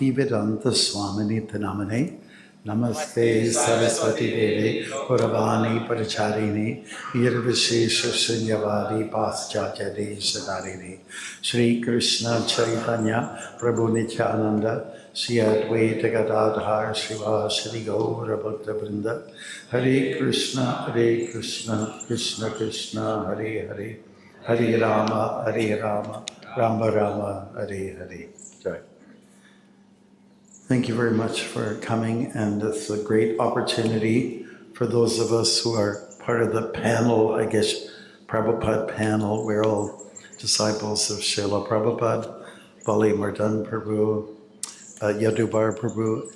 Bhaktivedanta Swamini Namane. Namaste Saraswati Devi Gauravani Paricharini Nirvishesha Shunyavadi Paschatya Desadarini Shri Krishna Chaitanya Prabhu Nityananda Shri Advaita Gadadhar Shiva Shri Gaura Bhakta Vrinda Hare Krishna Krishna Krishna Hare Hare Hare Rama Rama Rama Hare Hare. Jai. Thank you very much for coming, and it's a great opportunity for those of us who are part of the panel, I guess, Prabhupada panel. We're all disciples of Srila Prabhupada, Bali Mardan Prabhu, Yadubar Prabhu,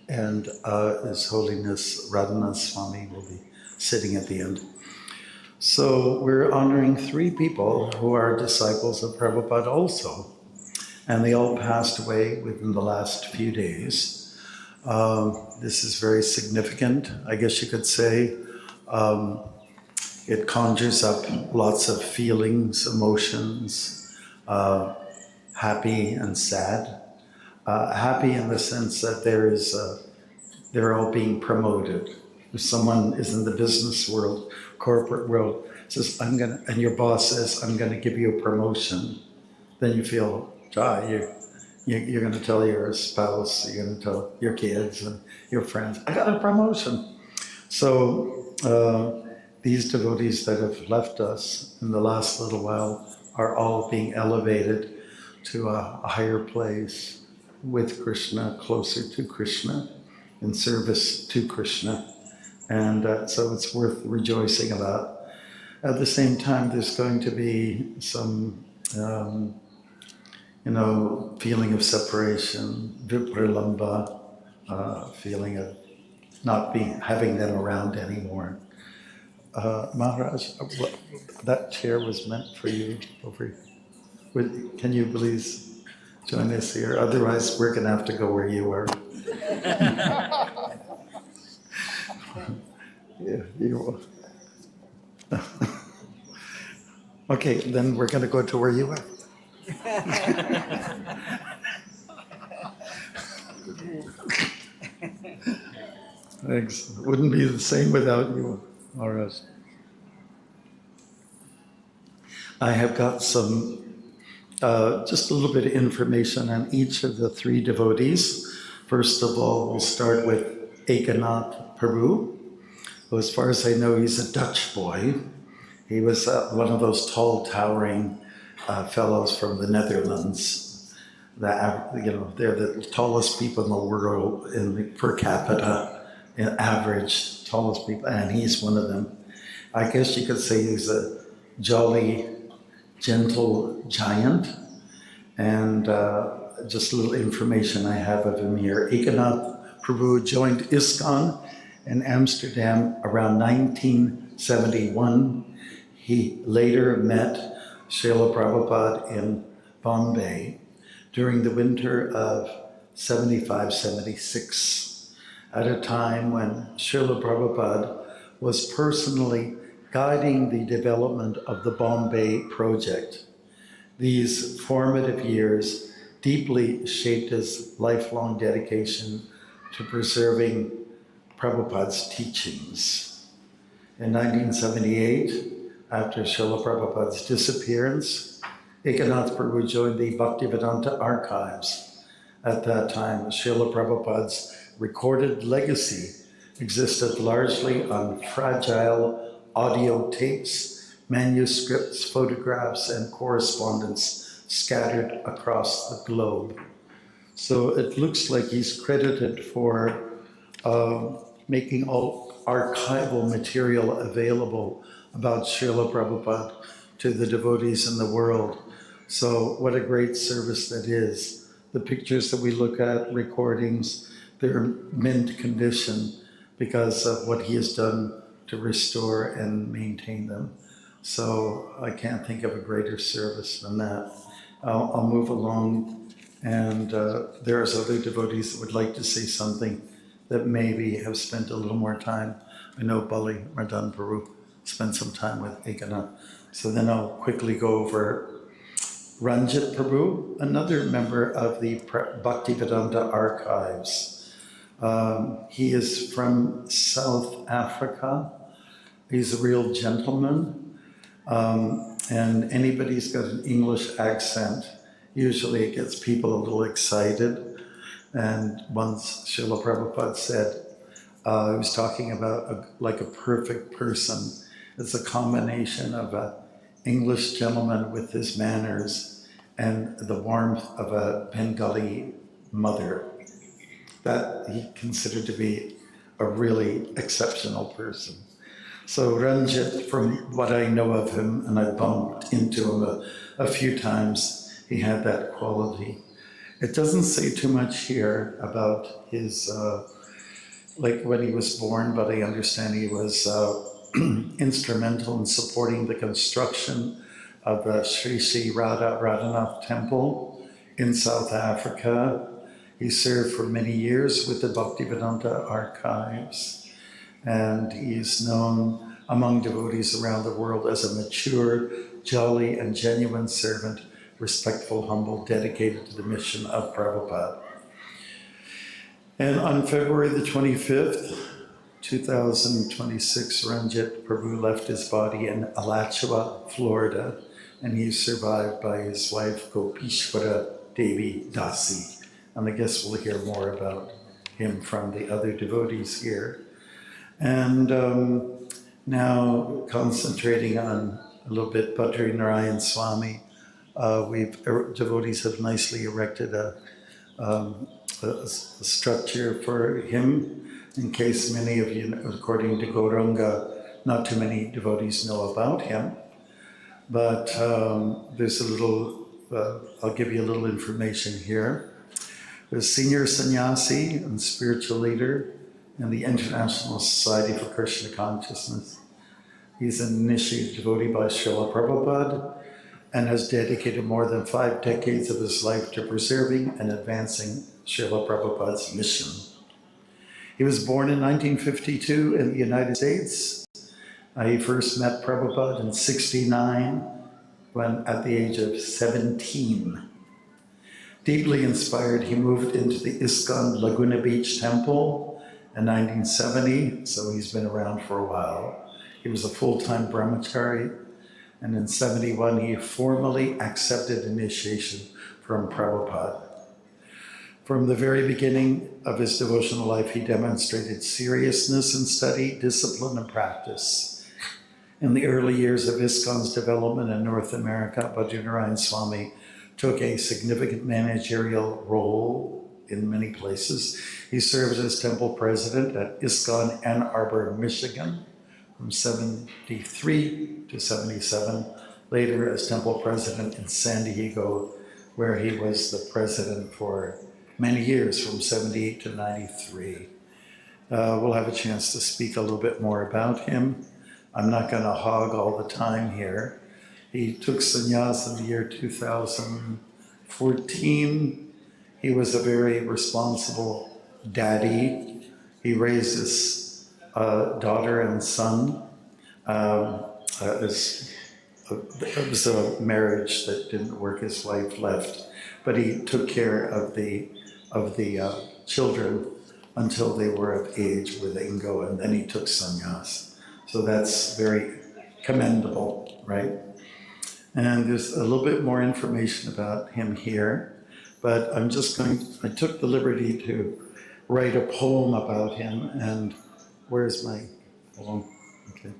and His Holiness Radha Swami will be sitting at the end. So we're honoring three people who are disciples of Prabhupada also. And they all passed away within the last few days. This is very significant, I guess you could say. It conjures up lots of feelings, emotions, happy and sad. Happy in the sense that they're all being promoted. If someone is in the business world, corporate world, says, and your boss says, I'm gonna give you a promotion, then you feel, you're going to tell your spouse, you're going to tell your kids and your friends, I got a promotion. So these devotees that have left us in the last little while are all being elevated to a higher place with Krishna, closer to Krishna, in service to Krishna. And so it's worth rejoicing about. At the same time, there's going to be some feeling of separation, vipralamba, feeling of not having them around anymore. Maharaj, that chair was meant for you over here. Can you please join us here? Otherwise, we're going to have to go where you are. Yeah, you will. Okay, then we're going to go to where you are. Thanks. It wouldn't be the same without you, Maharaj. I have got some, just a little bit of information on each of the three devotees. First of all, we'll start with Ekanath Prabhu, who, as far as I know, he's a Dutch boy. He was one of those tall, towering fellows from the Netherlands. They're the tallest people in the world per capita, in average tallest people, and he's one of them. I guess you could say he's a jolly, gentle giant. And just a little information I have of him here. Ekanath Prabhu joined ISKCON in Amsterdam around 1971. He later met Srila Prabhupada in Bombay during the winter of 75-76, at a time when Srila Prabhupada was personally guiding the development of the Bombay project. These formative years deeply shaped his lifelong dedication to preserving Prabhupada's teachings. In 1978, after Srila Prabhupada's disappearance, Ekanath Prabhu joined the Bhaktivedanta archives. At that time, Srila Prabhupada's recorded legacy existed largely on fragile audio tapes, manuscripts, photographs, and correspondence scattered across the globe. So it looks like he's credited for making all archival material available about Srila Prabhupada to the devotees in the world. So what a great service that is. The pictures that we look at, recordings, they're mint condition because of what he has done to restore and maintain them. So I can't think of a greater service than that. I'll move along, and there's other devotees that would like to say something that maybe have spent a little more time. I know Bali Mardan Prabhu spent some time with Ekanath. So then I'll quickly go over Ranjit Prabhu, another member of the Bhaktivedanta archives. He is from South Africa. He's a real gentleman. And anybody's got an English accent, usually it gets people a little excited. And once Srila Prabhupada said, he was talking about like a perfect person. It's a combination of an English gentleman with his manners and the warmth of a Bengali mother. That he considered to be a really exceptional person. So Ranjit, from what I know of him, and I bumped into him a few times, he had that quality. It doesn't say too much here about his, like when he was born, but I understand he was instrumental in supporting the construction of the Sri Sri Radha Krishna temple in South Africa. He served for many years with the Bhaktivedanta archives. And he's known among devotees around the world as a mature, jolly, and genuine servant, respectful, humble, dedicated to the mission of Prabhupada. And on February the 25th, 2026, Ranjit Prabhu left his body in Alachua, Florida, and he's survived by his wife, Gopishwara Devi Dasi. And I guess we'll hear more about him from the other devotees here. And now concentrating on a little bit Badri Narayan Swami, devotees have nicely erected a structure for him, in case many of you, according to Gauranga, not too many devotees know about him. But there's a little, I'll give you a little information here. There's senior sannyasi and spiritual leader in the International Society for Krishna Consciousness. He's an initiated devotee by Srila Prabhupada and has dedicated more than 5 decades of his life to preserving and advancing Srila Prabhupada's mission. He was born in 1952 in the United States. He first met Prabhupada in '69 when at the age of 17. Deeply inspired, he moved into the ISKCON Laguna Beach Temple in 1970, so he's been around for a while. He was a full-time brahmachari, and in '71 he formally accepted initiation from Prabhupada. From the very beginning of his devotional life, he demonstrated seriousness in study, discipline, and practice. In the early years of ISKCON's development in North America, Badrinarayan Swami took a significant managerial role in many places. He served as temple president at ISKCON Ann Arbor, Michigan from '73 to '77. Later as temple president in San Diego, where he was the president for many years from '78 to '93. We'll have a chance to speak a little bit more about him. I'm not going to hog all the time here. He took sannyas in the year 2014. He was a very responsible daddy. He raised his daughter and son. It was a marriage that didn't work. His wife left, but he took care of the children until they were of age where they can go, and then he took sannyas. So that's very commendable, right? And there's a little bit more information about him here. But I took the liberty to write a poem about him, and where's my poem? Okay.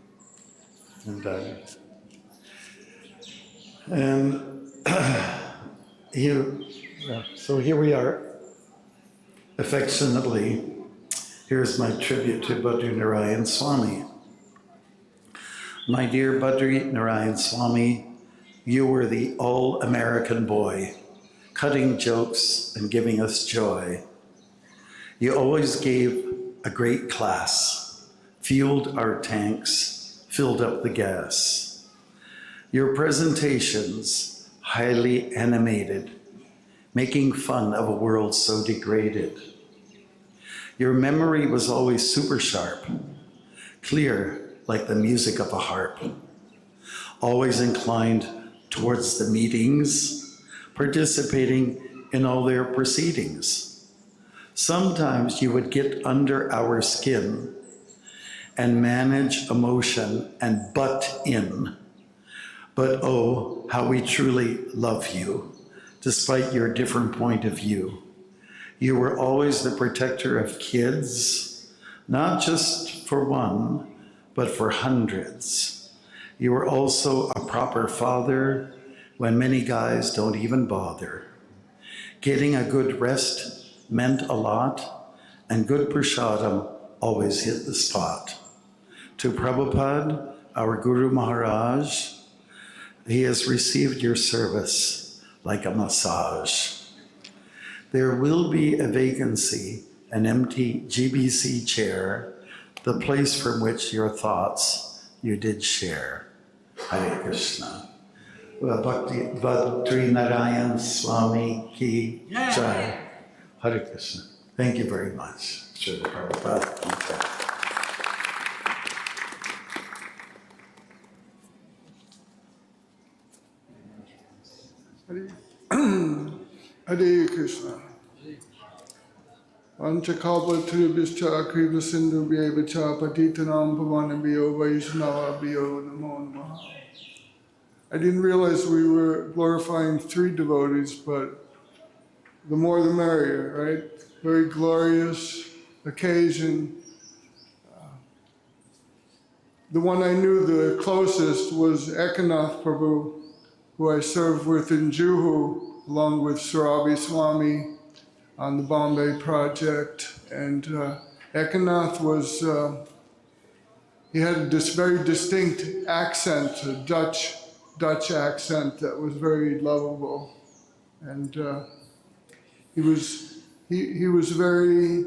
So here we are, affectionately. Here's my tribute to Badrinarayan Swami. My dear Badrinarayan Swami, you were the all-American boy, cutting jokes and giving us joy. You always gave a great class, fueled our tanks, filled up the gas. Your presentations, highly animated, making fun of a world so degraded. Your memory was always super sharp, clear like the music of a harp, always inclined towards the meetings, participating in all their proceedings. Sometimes you would get under our skin and manage emotion and butt in. But oh, how we truly love you, despite your different point of view. You were always the protector of kids, not just for one, but for hundreds. You were also a proper father when many guys don't even bother. Getting a good rest meant a lot, and good prasadam always hit the spot. To Prabhupada, our Guru Maharaj, he has received your service like a massage. There will be a vacancy, an empty GBC chair, the place from which your thoughts you did share. Hare Krishna. Well, Badri Narayan Swami ki jai. Hare Krishna. Thank you very much, Srila Prabhupada. Hare Krishna. Vanchakalpa Tribhischa Kriva Sindhu Vyevacha Patitanam Pavanabhyo Vaishnavabhyo Namo Namaha. I didn't realize we were glorifying 3 devotees, but the more the merrier, right? Very glorious occasion. The one I knew the closest was Ekanath Prabhu, who I served with in Juhu, along with Srila Swami on the Bombay project. And Ekanath was, he had this very distinct accent, a Dutch accent that was very lovable. And he was a very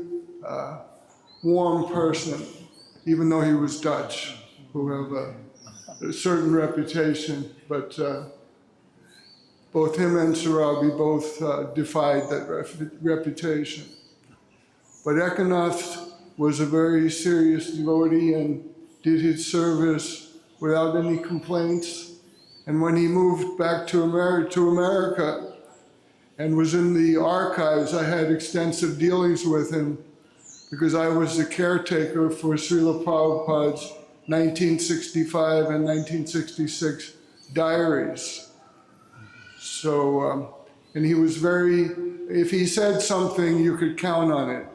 warm person, even though he was Dutch, who have a certain reputation, but both him and Sarabi both defied that reputation. But Ekanath was a very serious devotee and did his service without any complaints. And when he moved back to America and was in the archives, I had extensive dealings with him because I was the caretaker for Srila Prabhupada's 1965 and 1966 diaries. So, and he was very, if he said something, you could count on it.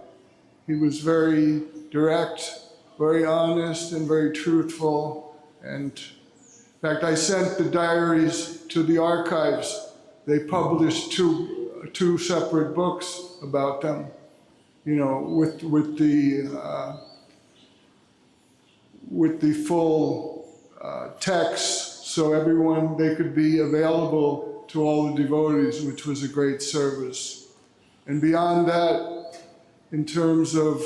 He was very direct, very honest, and very truthful. And in fact, I sent the diaries to the archives. They published two separate books about them, you know, with the full text, so they could be available to all the devotees, which was a great service. And beyond that, in terms of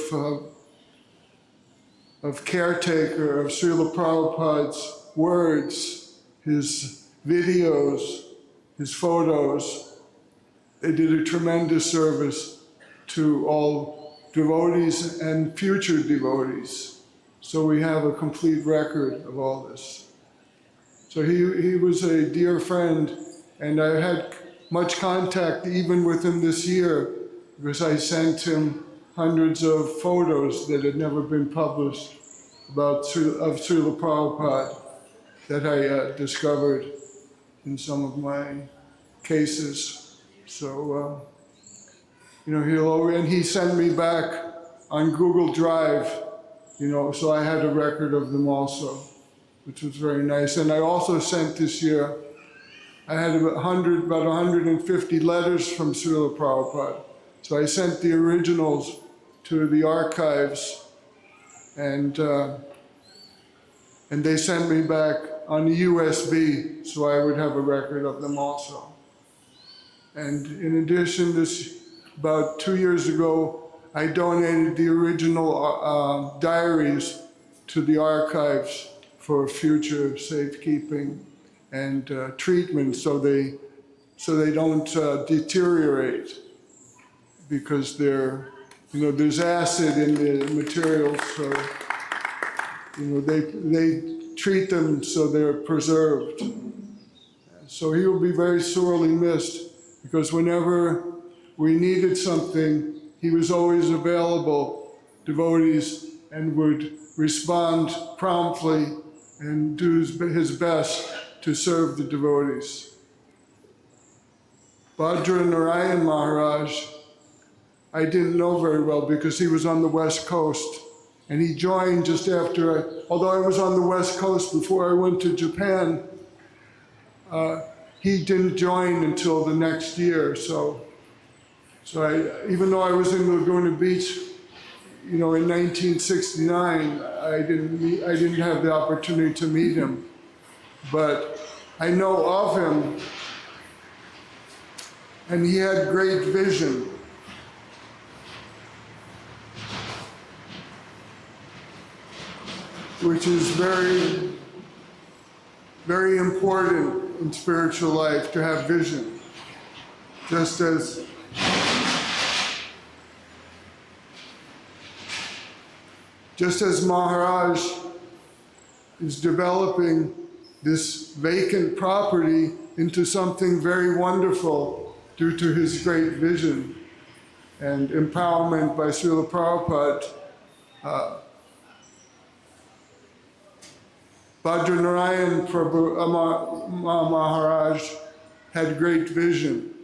caretaker of Srila Prabhupada's words, his videos, his photos, they did a tremendous service to all devotees and future devotees. So we have a complete record of all this. So he was a dear friend, and I had much contact even with him this year because I sent him hundreds of photos that had never been published of Srila Prabhupada that I discovered in some of my cases. So, you know, and he sent me back on Google Drive, you know, so I had a record of them also, which was very nice. And I also sent this year, I had about 150 letters from Srila Prabhupada. So I sent the originals to the archives, and they sent me back on the USB, so I would have a record of them also. And in addition, about 2 years ago, I donated the original diaries to the archives for future safekeeping and treatment, so they don't deteriorate, because there's acid in the materials, so they treat them so they're preserved. So he will be very sorely missed, because whenever we needed something, he was always available, devotees, and would respond promptly and do his best to serve the devotees. Badri Narayan Maharaj, I didn't know very well because he was on the West Coast, and he joined just after although I was on the West Coast before I went to Japan, he didn't join until the next year. So even though I was in Laguna Beach, in 1969, I didn't have the opportunity to meet him, but I know of him, and he had great vision. Which is very, very important in spiritual life, to have vision. Just as Maharaj is developing this vacant property into something very wonderful due to his great vision and empowerment by Srila Prabhupada, Badrinarayan Maharaj had great vision,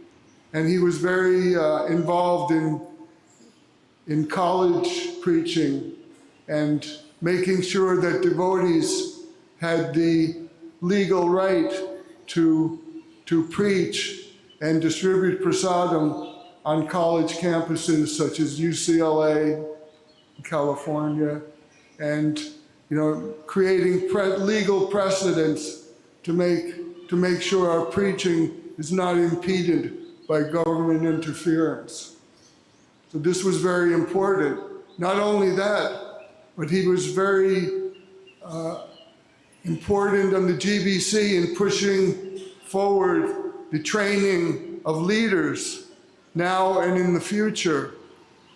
and he was very involved in college preaching and making sure that devotees had the legal right to preach and distribute prasadam on college campuses such as UCLA, California, and creating legal precedents to make sure our preaching is not impeded by government interference. So this was very important. Not only that, but he was very important on the GBC in pushing forward the training of leaders now and in the future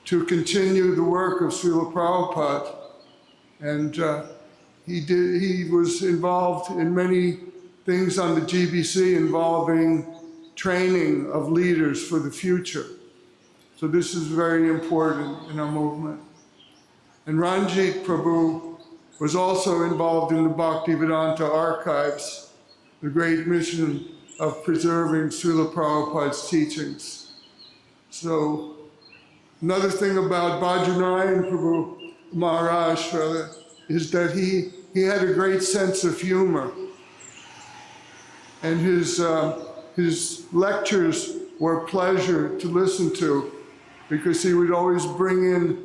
to continue the work of Srila Prabhupada. And he was involved in many things on the GBC involving training of leaders for the future. So this is very important in our movement. And Ranjit Prabhu was also involved in the Bhaktivedanta archives, the great mission of preserving Srila Prabhupada's teachings. So another thing about Badrinarayan Prabhu Maharaj is that he had a great sense of humor, and his lectures were a pleasure to listen to, because he would always bring in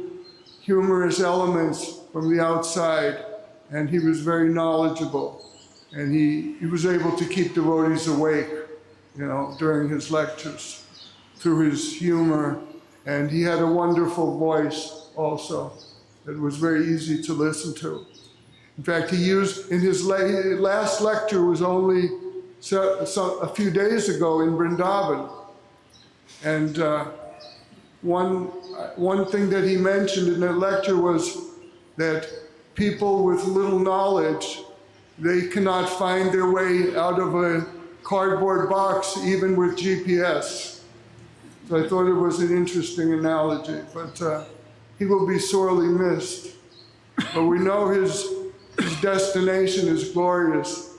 humorous elements from the outside, and he was very knowledgeable, and he was able to keep devotees awake, during his lectures through his humor, and he had a wonderful voice also. It was very easy to listen to. In fact, he used, in his last lecture was only a few days ago in Vrindavan. And one thing that he mentioned in that lecture was that people with little knowledge, they cannot find their way out of a cardboard box, even with GPS. So I thought it was an interesting analogy, but he will be sorely missed. But we know his destination is glorious,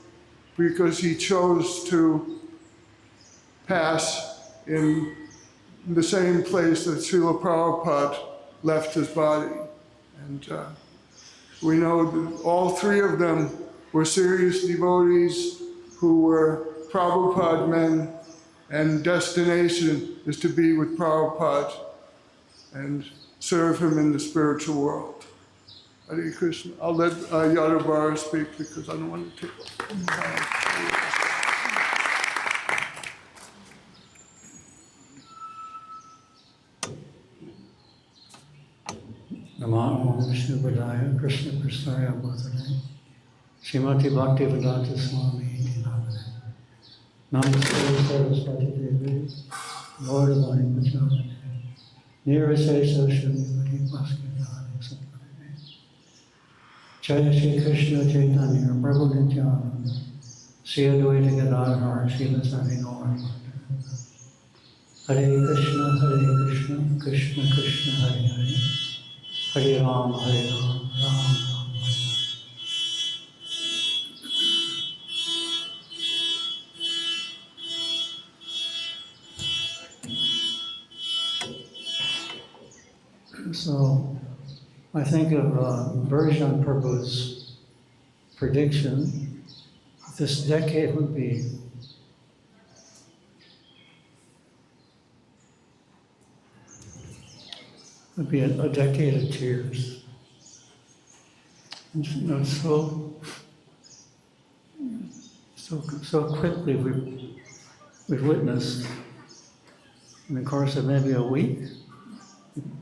because he chose to pass in the same place that Srila Prabhupada left his body. And we know that all three of them were serious devotees who were Prabhupada men, and destination is to be with Prabhupada and serve him in the spiritual world. Hare Krishna. I'll let Yadavara speak because I don't want to take time. Namo Vishnu Padaya Krishna Prasthaya Bhutale Srimati Bhaktivedanta Swami Narayan. Namaste Saraswati Devi Govardhan Pacharane Nirvisesa Srimati Bhaktivedanta Swami. Jaya Shri Krishna Chaitanya Prabhu Nityananda Sri Advaita Gadadhar Srila Sari Gaura. Hare Krishna, Krishna Krishna, Hare Hare, Hare Ram, Ram Ram, Hare Hare. So I think of Virjan Prabhu's prediction, this decade would be a decade of tears. And, you know, so quickly we've witnessed in the course of maybe a week,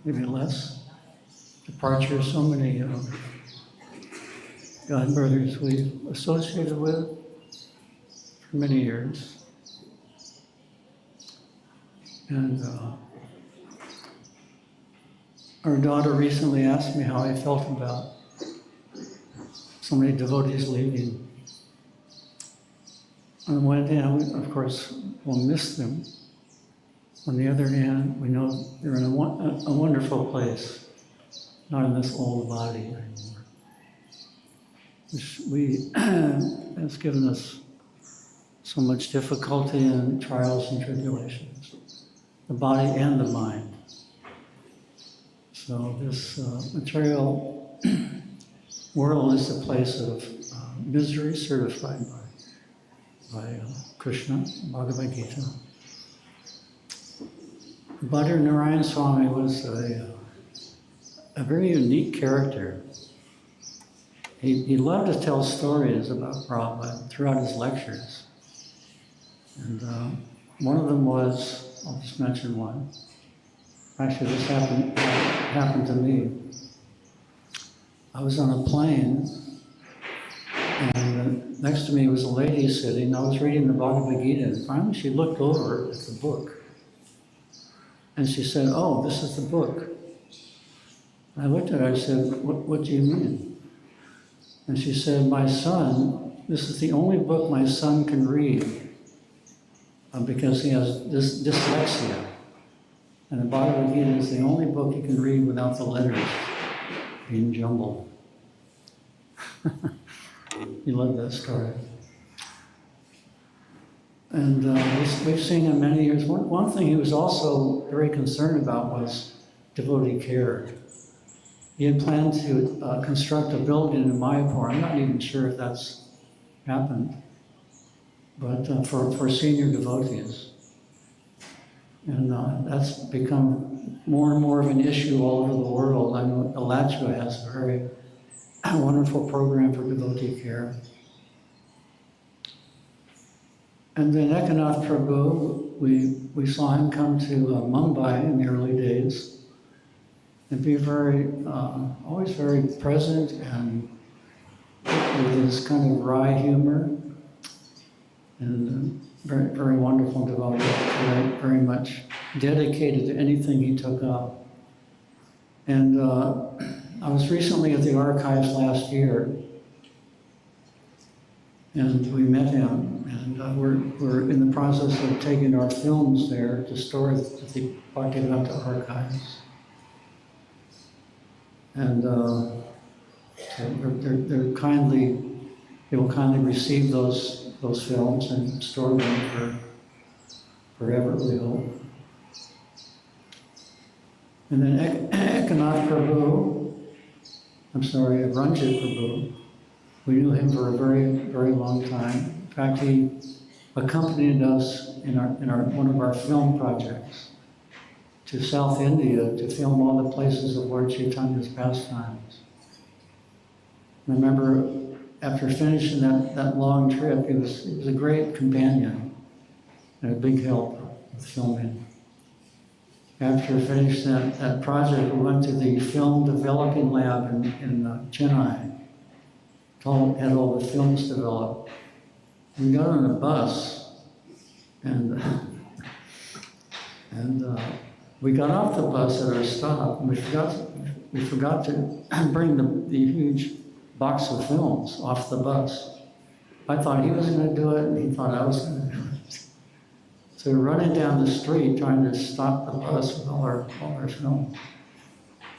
maybe less, departure of so many God brothers we've associated with for many years. And our daughter recently asked me how I felt about so many devotees leaving. On the one hand, we, of course, will miss them. On the other hand, we know they're in a wonderful place, not in this old body anymore, which has given us so much difficulty and trials and tribulations, the body and the mind. So this material world is a place of misery certified by Krishna, Bhagavad Gita. Badrinarayan Swami was a very unique character. He loved to tell stories about Prabhupada throughout his lectures. And one of them was, I'll just mention one. Actually, this happened to me. I was on a plane, and next to me was a lady sitting. I was reading the Bhagavad Gita, and finally she looked over at the book. And she said, "Oh, this is the book." I looked at her, I said, what do you mean? And she said, "My son, this is the only book my son can read because he has dyslexia. And the Bhagavad Gita is the only book he can read without the letters being jumbled." You love that story. And we've seen him many years. One thing he was also very concerned about was devotee care. He had planned to construct a building in Mayapur. I'm not even sure if that's happened, but for senior devotees. And that's become more and more of an issue all over the world. I know Alachua has a very wonderful program for devotee care. And then Ekanath Prabhu, we saw him come to Mumbai in the early days and be always very present and with his kind of wry humor and very, very wonderful devotee, very much dedicated to anything he took up. And I was recently at the archives last year, and we met him, and we're in the process of taking our films there to store at the Bhaktivedanta archives. And so they will kindly receive those films and store them for forever, we hope. And then Ekanath Prabhu, Ranjit Prabhu, we knew him for a very, very long time. In fact, he accompanied us in one of our film projects to South India to film all the places of Lord Chaitanya's pastimes. I remember after finishing that long trip, he was a great companion and a big help with filming. After finishing that project, we went to the film developing lab in Chennai. Had all the films developed. We got on a bus, and we got off the bus at our stop, and we forgot to bring the huge box of films off the bus. I thought he was going to do it, and he thought I was going to do it. So we're running down the street trying to stop the bus with all our film.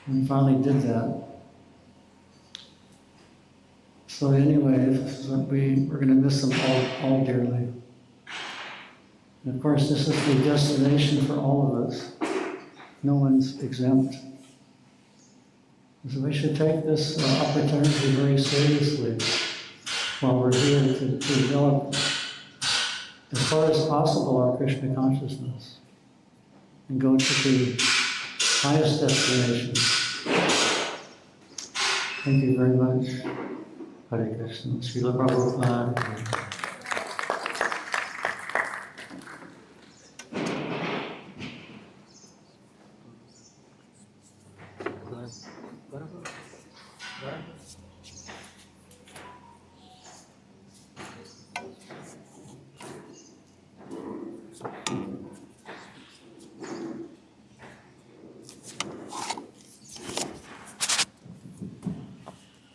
And we finally did that. So anyway, we're going to miss them all dearly. And of course, this is the destination for all of us. No one's exempt. So we should take this opportunity very seriously while we're here to develop, as far as possible, our Krishna consciousness and go to the highest destination. Thank you very much. Hare Krishna. Srila Prabhupada.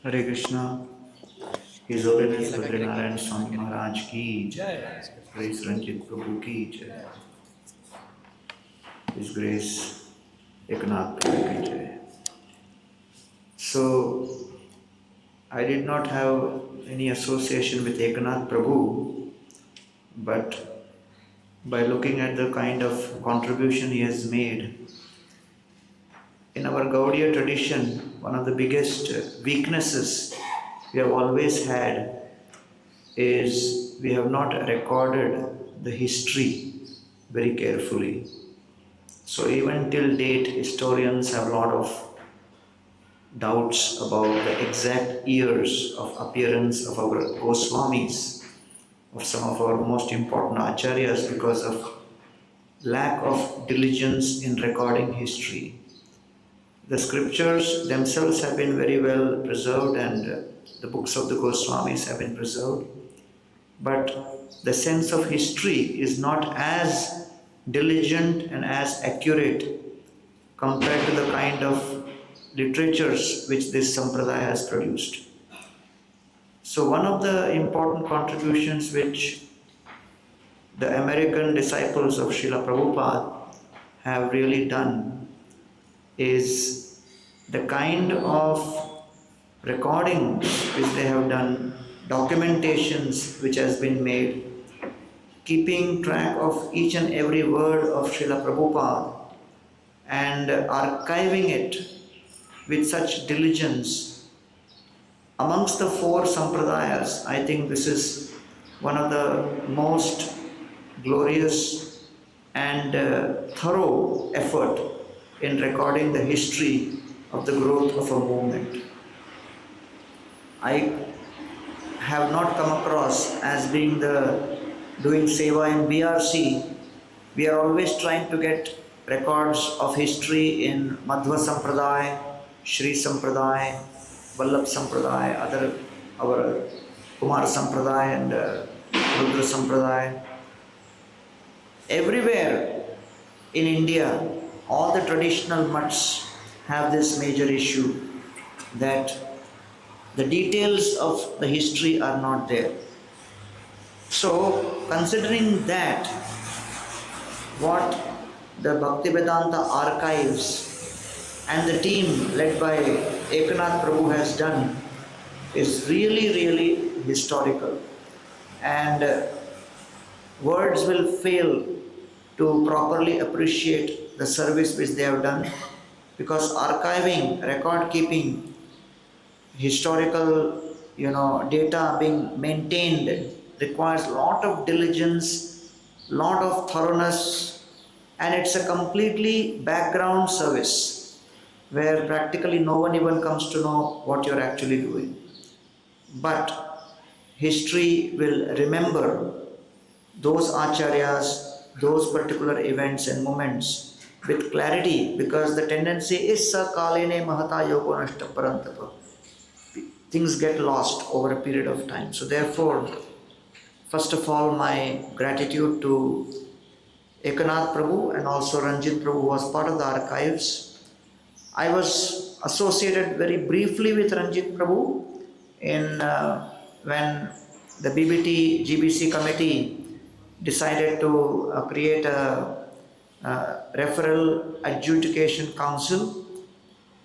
Hare Krishna. His Holiness Badri Narayan Swami Maharaj ki jai. Grace Ranjit Prabhu ki jai. His Grace Ekanath Prabhu ki jai. So, I did not have any association with Ekanath Prabhu, but by looking at the kind of contribution he has made, in our Gaudiya tradition, one of the biggest weaknesses we have always had is we have not recorded the history very carefully. So even till date, historians have a lot of doubts about the exact years of appearance of our Goswamis, of some of our most important acharyas, because of lack of diligence in recording history. The scriptures themselves have been very well preserved, and the books of the Goswamis have been preserved. But the sense of history is not as diligent and as accurate compared to the kind of literatures which this sampradaya has produced. So one of the important contributions which the American disciples of Srila Prabhupada have really done is the kind of recordings which they have done, documentations which has been made, keeping track of each and every word of Srila Prabhupada and archiving it with such diligence. Amongst the four sampradayas, I think this is one of the most glorious and thorough effort in recording the history of the growth of a movement. I have not come across as being doing seva in BRC. We are always trying to get records of history in Madhva Sampradaya, Shri Sampradaya, Vallabh Sampradaya, our Kumar Sampradaya and Rudra Sampradaya. Everywhere in India, all the traditional mutts have this major issue that the details of the history are not there. So, considering that, what the Bhaktivedanta archives and the team led by Ekanath Prabhu has done is really, really historical. And words will fail to properly appreciate the service which they have done, because archiving, record keeping, historical data being maintained requires a lot of diligence, lot of thoroughness, and it's a completely background service where practically no one even comes to know what you're actually doing. But history will remember those acharyas, those particular events and moments with clarity, because the tendency is sa kalene mahata yogo nashta parantapa. Things get lost over a period of time. So therefore, first of all, my gratitude to Ekanath Prabhu and also Ranjit Prabhu, who was part of the archives. I was associated very briefly with Ranjit Prabhu in when the BBT GBC committee decided to create a referral adjudication council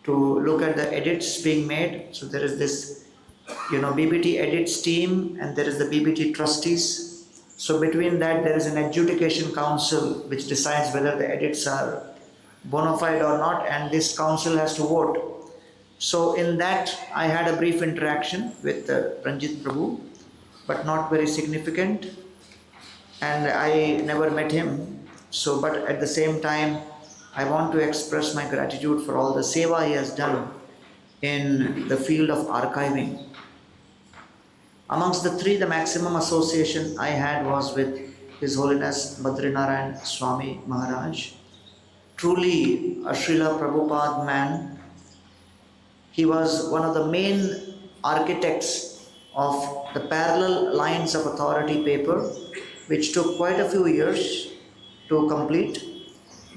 to look at the edits being made. So there is this, BBT edits team, and there is the BBT trustees. So between that, there is an adjudication council which decides whether the edits are bona fide or not, and this council has to vote. So in that, I had a brief interaction with Ranjit Prabhu, but not very significant, and I never met him. So, but at the same time, I want to express my gratitude for all the seva he has done in the field of archiving. Amongst the three, the maximum association I had was with His Holiness Badrinarayan Swami Maharaj. Truly a Srila Prabhupada man. He was one of the main architects of the parallel lines of authority paper, which took quite a few years to complete.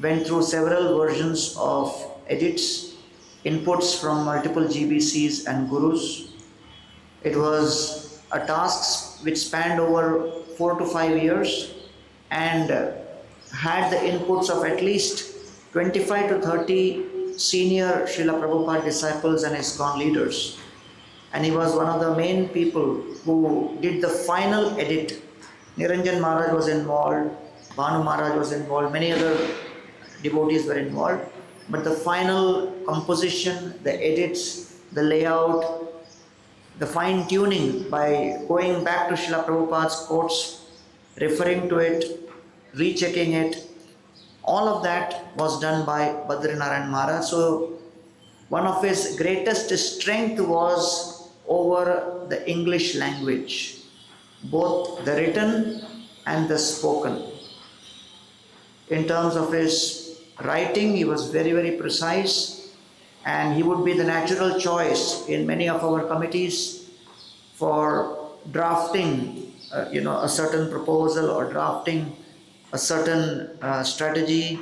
Went through several versions of edits, inputs from multiple GBCs and gurus. It was a task which spanned over 4 to 5 years and had the inputs of at least 25 to 30 senior Srila Prabhupada disciples and ISKCON leaders. And he was one of the main people who did the final edit. Niranjan Maharaj was involved, Bhanu Maharaj was involved, many other devotees were involved. But the final composition, the edits, the layout, the fine tuning by going back to Srila Prabhupada's quotes, referring to it, rechecking it, all of that was done by Badrinarayan Maharaj. So one of his greatest strength was over the English language, both the written and the spoken. In terms of his writing, he was very, very precise, and he would be the natural choice in many of our committees for drafting a certain proposal or drafting a certain strategy,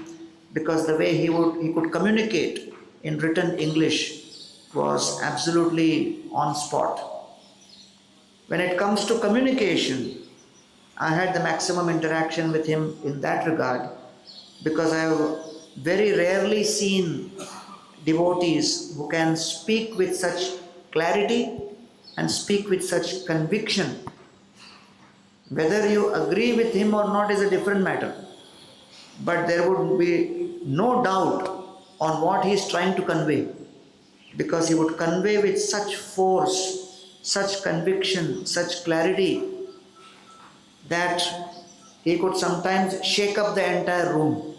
because the way he could communicate in written English was absolutely on spot. When it comes to communication, I had the maximum interaction with him in that regard, because I have very rarely seen devotees who can speak with such clarity and speak with such conviction. Whether you agree with him or not is a different matter, but there would be no doubt on what he is trying to convey, because he would convey with such force, such conviction, such clarity, that he could sometimes shake up the entire room.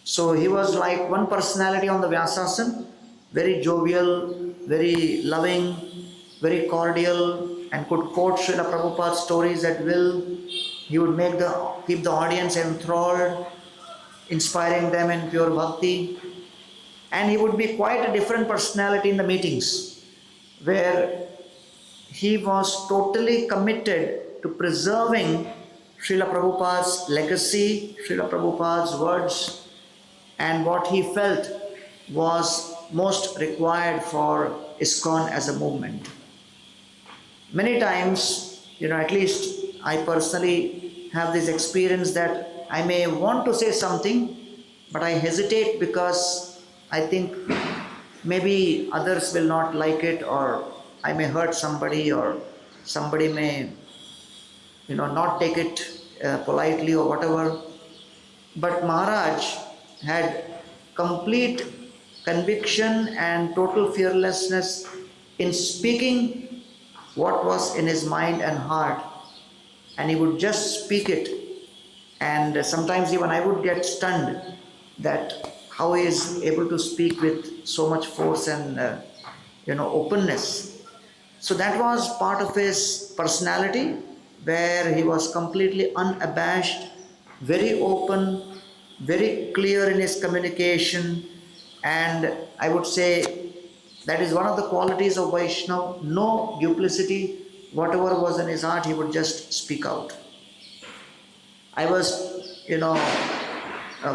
So he was like one personality on the Vyasasana, very jovial, very loving, very cordial, and could quote Srila Prabhupada's stories at will. He would keep the audience enthralled, inspiring them in pure bhakti. And he would be quite a different personality in the meetings, where he was totally committed to preserving Srila Prabhupada's legacy, Srila Prabhupada's words, and what he felt was most required for ISKCON as a movement. Many times, at least I personally have this experience that I may want to say something, but I hesitate because I think maybe others will not like it, or I may hurt somebody, or somebody may not take it politely or whatever. But Maharaj had complete conviction and total fearlessness in speaking what was in his mind and heart, and he would just speak it. And sometimes even I would get stunned that how he is able to speak with so much force and openness. So that was part of his personality, where he was completely unabashed, very open, very clear in his communication, and I would say that is one of the qualities of Vaishnava, no duplicity. Whatever was in his heart, he would just speak out. I was,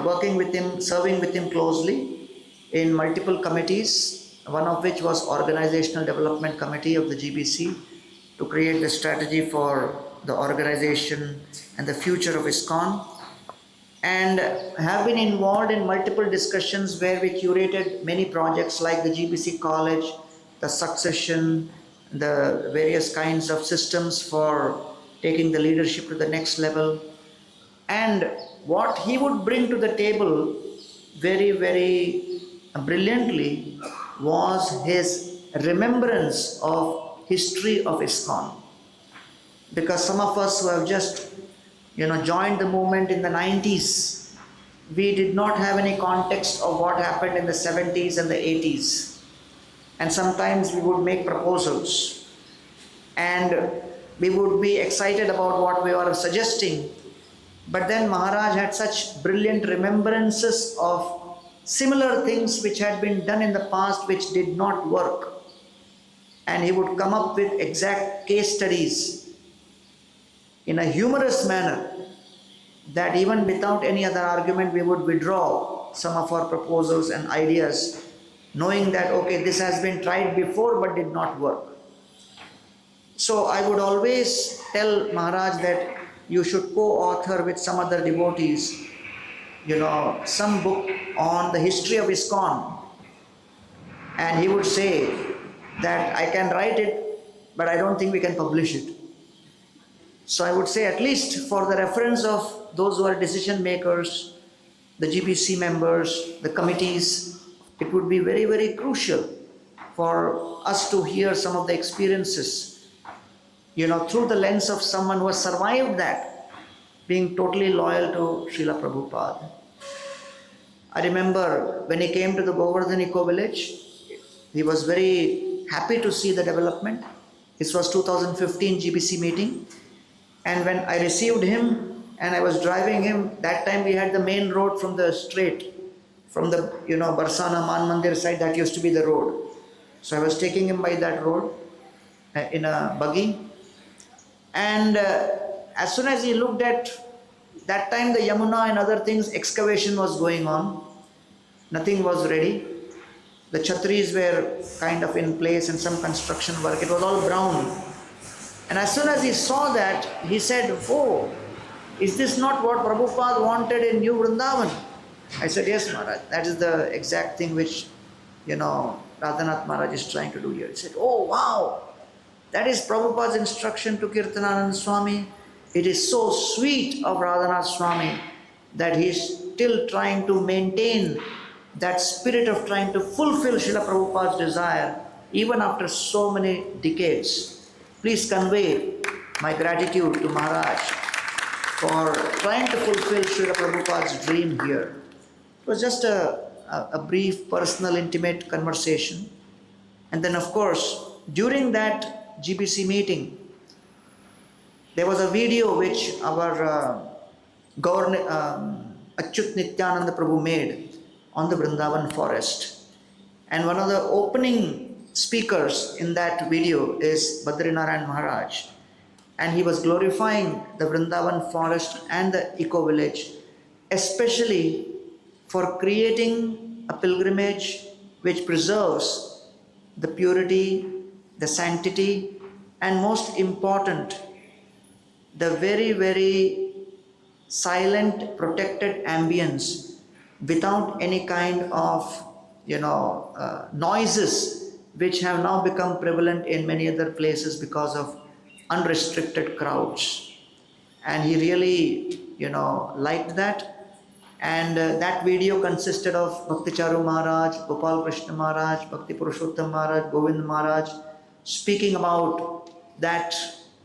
working with him, serving with him closely in multiple committees, one of which was Organizational Development Committee of the GBC, to create the strategy for the organization and the future of ISKCON, and have been involved in multiple discussions where we curated many projects like the GBC College, the succession, the various kinds of systems for taking the leadership to the next level. And what he would bring to the table very, very brilliantly was his remembrance of history of ISKCON. Because some of us who have just joined the movement in the 90s, we did not have any context of what happened in the 70s and the 80s. And sometimes we would make proposals and we would be excited about what we were suggesting. But then Maharaj had such brilliant remembrances of similar things which had been done in the past which did not work. And he would come up with exact case studies in a humorous manner, that even without any other argument we would withdraw some of our proposals and ideas, knowing that okay, this has been tried before but did not work. So I would always tell Maharaj that you should co-author with some other devotees, some book on the history of ISKCON. And he would say that I can write it, but I don't think we can publish it. So I would say, at least for the reference of those who are decision makers, the GBC members, the committees, it would be very, very crucial for us to hear some of the experiences, through the lens of someone who has survived that, being totally loyal to Srila Prabhupada. I remember when he came to the Govardhan eco-village, he was very happy to see the development. This was 2015 GBC meeting. And when I received him and I was driving him, that time we had the main road from the straight, from the Barsana Man Mandir side, that used to be the road. So I was taking him by that road in a buggy. And as soon as he looked at, that time the Yamuna and other things, excavation was going on. Nothing was ready. The chhatris were kind of in place and some construction work. It was all brown. And as soon as he saw that, he said, "Oh, is this not what Prabhupada wanted in New Vrindavan?" I said, "Yes, Maharaj, that is the exact thing which, Radhanath Maharaj is trying to do here." He said, "Oh, wow, that is Prabhupada's instruction to Kirtananan Swami. It is so sweet of Radhanath Swami that he is still trying to maintain that spirit of trying to fulfill Srila Prabhupada's desire even after so many decades. Please convey my gratitude to Maharaj for trying to fulfill Srila Prabhupada's dream here." It was just a brief, personal, intimate conversation. And then, of course, during that GBC meeting, there was a video which our Achyut Nityananda Prabhu made on the Vrindavan forest. And one of the opening speakers in that video is Badri Narayan Maharaj, and he was glorifying the Vrindavan forest and the eco-village, especially for creating a pilgrimage which preserves the purity, the sanctity, and most important, the very, very silent, protected ambience without any kind of noises which have now become prevalent in many other places because of unrestricted crowds. And he really, liked that. And that video consisted of Bhakti Charu Maharaj, Gopal Krishna Maharaj, Bhakti Purushottam Maharaj, Govind Maharaj, speaking about that,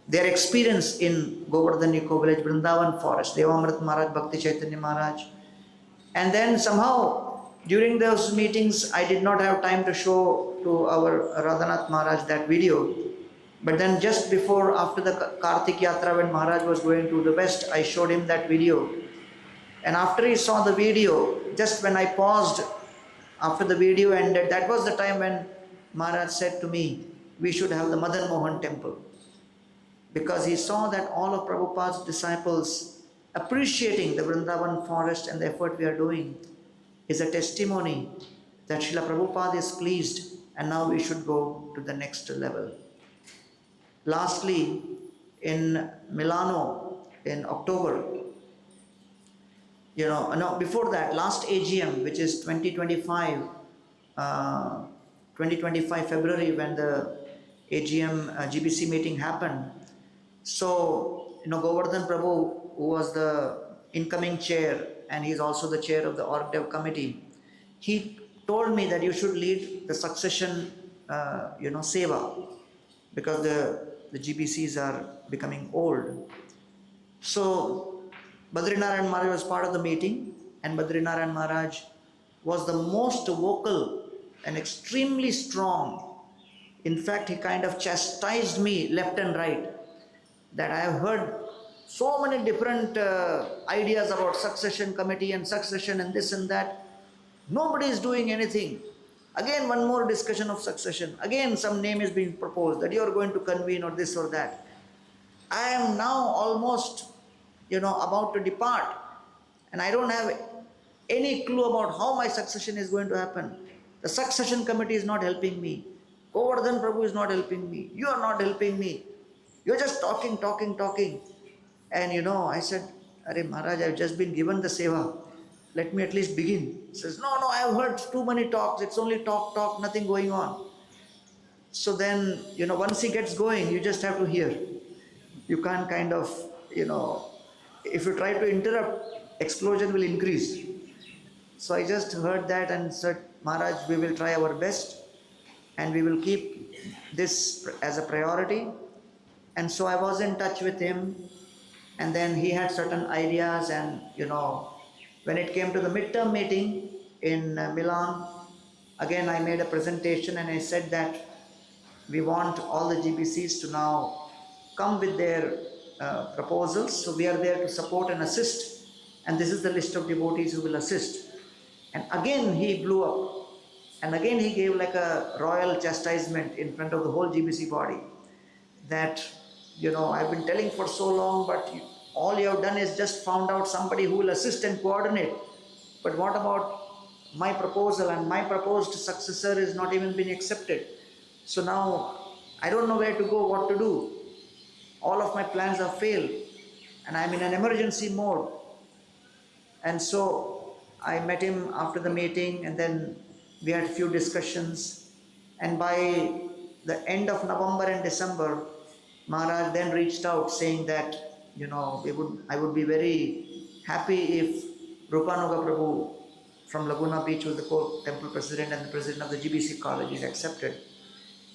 their experience in Govardhan eco-village, Vrindavan forest, Devamrit Maharaj, Bhakti Chaitanya Maharaj. And then somehow, during those meetings, I did not have time to show to our Radhanath Maharaj that video. But then just before, after the Kartik Yatra, when Maharaj was going to the west, I showed him that video. And after he saw the video, just when I paused, after the video ended, that was the time when Maharaj said to me, we should have the Madan Mohan temple. Because he saw that all of Prabhupada's disciples appreciating the Vrindavan forest and the effort we are doing is a testimony that Srila Prabhupada is pleased and now we should go to the next level. Lastly, in Milano in October. No, before that, last AGM, which is 2025 February, when the AGM GBC meeting happened. So, Govardhan Prabhu, who was the incoming chair, and he's also the chair of the Org Dev committee, he told me that you should lead the succession, seva, because the GBCs are becoming old. So, Badrinarayan Maharaj was part of the meeting, and Badrinarayan Maharaj was the most vocal and extremely strong. In fact, he kind of chastised me left and right, that I have heard so many different ideas about succession committee and succession and this and that. Nobody is doing anything. Again, one more discussion of succession. Again, some name is being proposed that you are going to convene or this or that. I am now almost about to depart, and I don't have any clue about how my succession is going to happen. The succession committee is not helping me. Govardhan Prabhu is not helping me. You are not helping me. You're just talking. And I said, Arey Maharaj, I've just been given the seva. Let me at least begin. He says, no, I have heard too many talks. It's only talk, nothing going on. So then, once he gets going, you just have to hear. You can't kind of, if you try to interrupt, explosion will increase. So I just heard that and said, Maharaj, we will try our best and we will keep this as a priority. And so I was in touch with him, and then he had certain ideas, and when it came to the midterm meeting in Milan, again I made a presentation and I said that we want all the GBCs to now come with their proposals. So we are there to support and assist, and this is the list of devotees who will assist. And again he blew up, and again he gave like a royal chastisement in front of the whole GBC body, that I've been telling for so long, but all you have done is just found out somebody who will assist and coordinate. But what about my proposal? And my proposed successor is not even being accepted. So now I don't know where to go, what to do. All of my plans have failed, and I'm in an emergency mode. And so I met him after the meeting, and then we had a few discussions. And by the end of November and December, Maharaj then reached out saying that, I would be very happy if Rupanuga Prabhu from Laguna Beach, who was the co-temple president and the president of the GBC college, is accepted.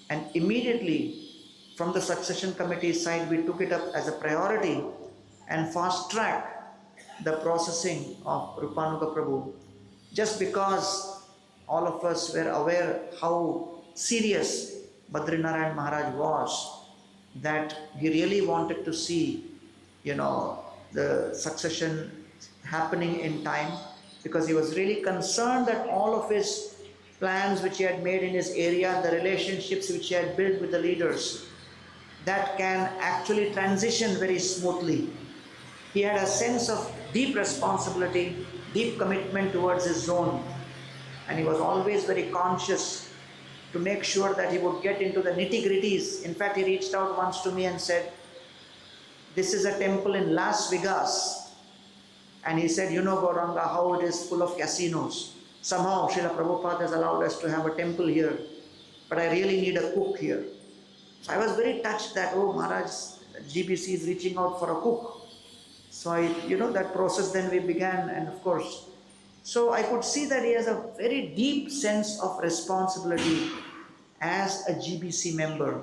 And immediately from the succession committee side, we took it up as a priority and fast-track the processing of Rupanuga Prabhu, just because all of us were aware how serious Badrinarayan Maharaj was, that he really wanted to see, the succession happening in time, because he was really concerned that all of his plans which he had made in his area, the relationships which he had built with the leaders, that can actually transition very smoothly. He had a sense of deep responsibility, deep commitment towards his zone, and he was always very conscious to make sure that he would get into the nitty-gritties. In fact, he reached out once to me and said, this is a temple in Las Vegas. And he said, Gauranga, how it is full of casinos. Somehow Srila Prabhupada has allowed us to have a temple here, but I really need a cook here. So I was very touched that, Maharaj, GBC is reaching out for a cook. So that process then we began, and of course, so I could see that he has a very deep sense of responsibility as a GBC member,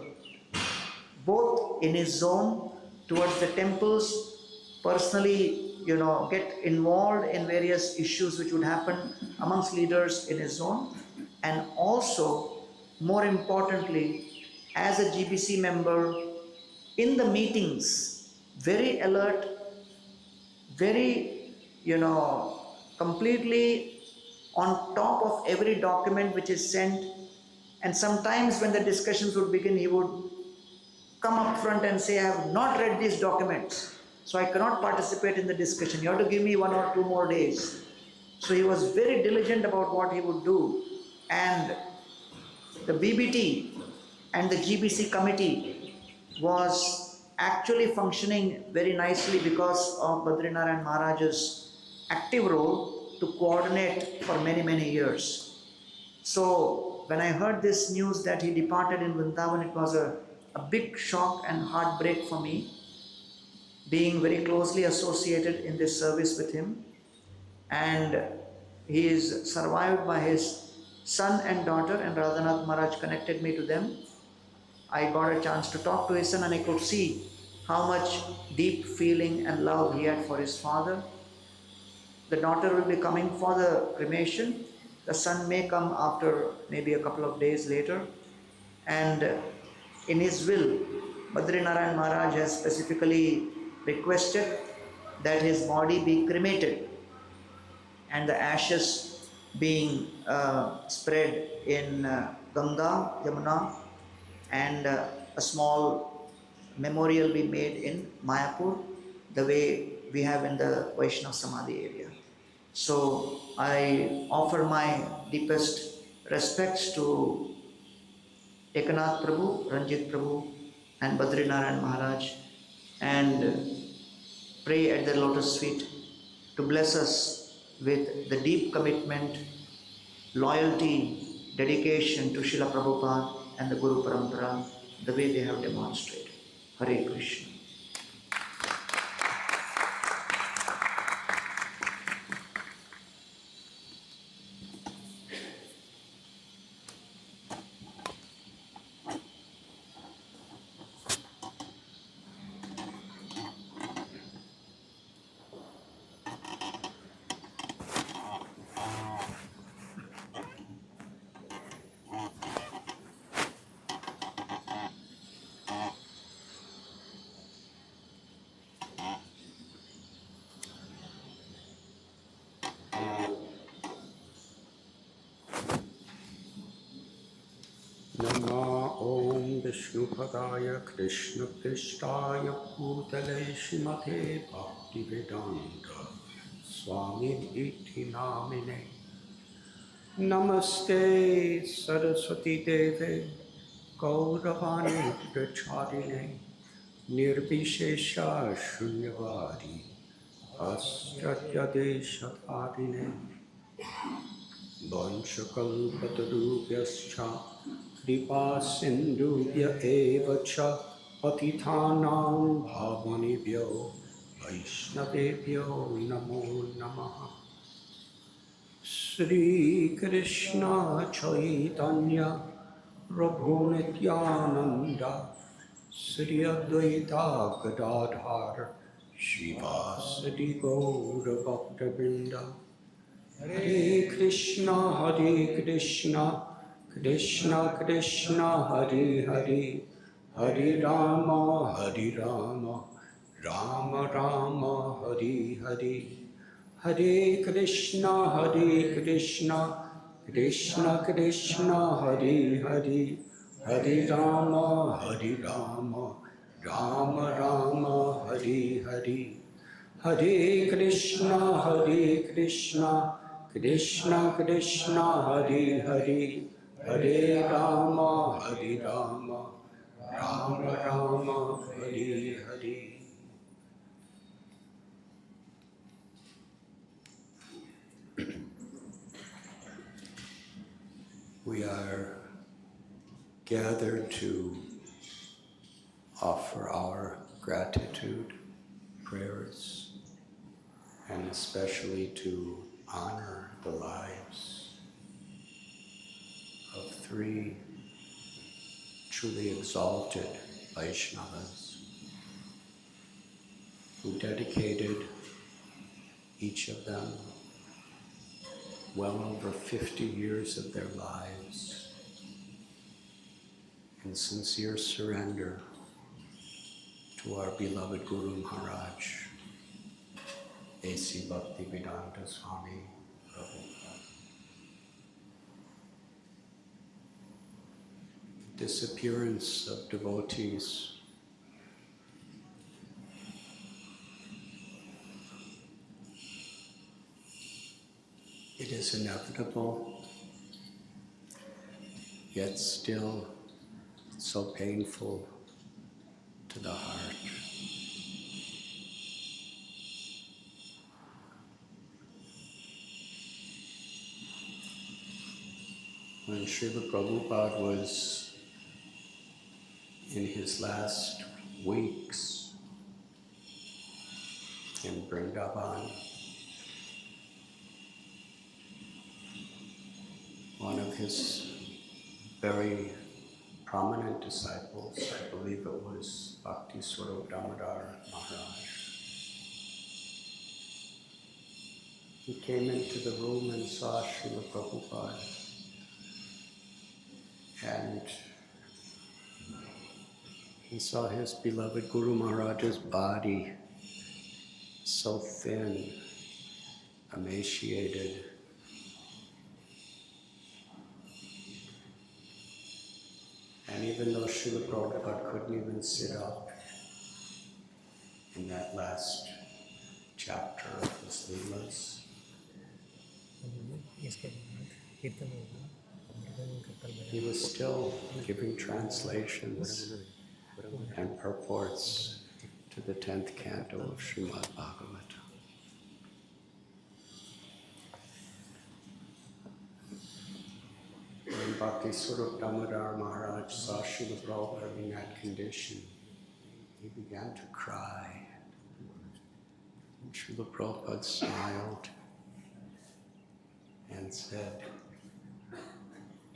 both in his zone, towards the temples, personally, get involved in various issues which would happen amongst leaders in his zone, and also, more importantly, as a GBC member in the meetings, very alert, very, completely on top of every document which is sent. And sometimes when the discussions would begin, he would come up front and say, I have not read these documents, so I cannot participate in the discussion. You have to give me 1 or 2 more days. So he was very diligent about what he would do. And the BBT and the GBC committee was actually functioning very nicely because of Badrinarayan Maharaj's active role to coordinate for many, many years. So when I heard this news that he departed in Vrindavan, it was a big shock and heartbreak for me, being very closely associated in this service with him. And he is survived by his son and daughter, and Radhanath Maharaj connected me to them. I got a chance to talk to his son, and I could see how much deep feeling and love he had for his father. The daughter will be coming for the cremation. The son may come after maybe a couple of days later. And in his will, Badrinarayan Maharaj has specifically requested that his body be cremated and the ashes being spread in Ganga, Yamuna, and a small memorial be made in Mayapur, the way we have in the Vaishnav Samadhi area. So I offer my deepest respects to Ekanath Prabhu, Ranjit Prabhu, and Badrinarayan Maharaj, and pray at their lotus feet to bless us with the deep commitment, loyalty, dedication to Srila Prabhupada and the Guru Parampara, the way they have demonstrated. Hare Krishna. Nama Om Vishnupadaya Krishna Prishthaya Bhutale Shrimate Bhaktivedanta Swami Iti Namine Namaste Saraswati Deve Gauravani Pracharine Nirvishesha Shunyavadi Astraya Deshatharine Vanchakalpatarubhyascha Kripa Sindhubhya eva cha Patithanam Bhavanibhyo Vaishnavebhyo Namo Namaha Sri Krishna Chaitanya Prabhu Nityananda Sri Advaita Gadadhar Shivasadi Gaura Bhaktivinoda Hare Krishna, Krishna Krishna, Hare Hare, Hare Rama, Rama Rama, Hare Hare, Hare Krishna, Krishna Krishna, Hare Hare, Hare Rama, Rama Rama, Hare Hare, Hare Krishna, Krishna Krishna, Hare Hare, Hare Rama, Rama Rama, Hare Hare. We are gathered to offer our gratitude, prayers, and especially to honor the lives of three truly exalted Vaishnavas who dedicated, each of them, well over 50 years of their lives in sincere surrender to our beloved Guru Maharaj, A.C. Bhaktivedanta Swami Prabhupada. Disappearance of devotees it is inevitable, yet still so painful to the heart. When Srila Prabhupada was in his last weeks in Vrindavan, one of his very prominent disciples, I believe it was Bhakti Damodar Maharaj, he came into the room and saw Srila Prabhupada. And he saw his beloved Guru Maharaj's body so thin, emaciated. And even though Srila Prabhupada couldn't even sit up in that last chapter of his Leelas, he was still giving translations and purports to the 10th canto of Srimad Bhagavatam. When Bhakti Damodar Maharaj saw Srila Prabhupada in that condition, he began to cry. And Srila Prabhupada smiled and said,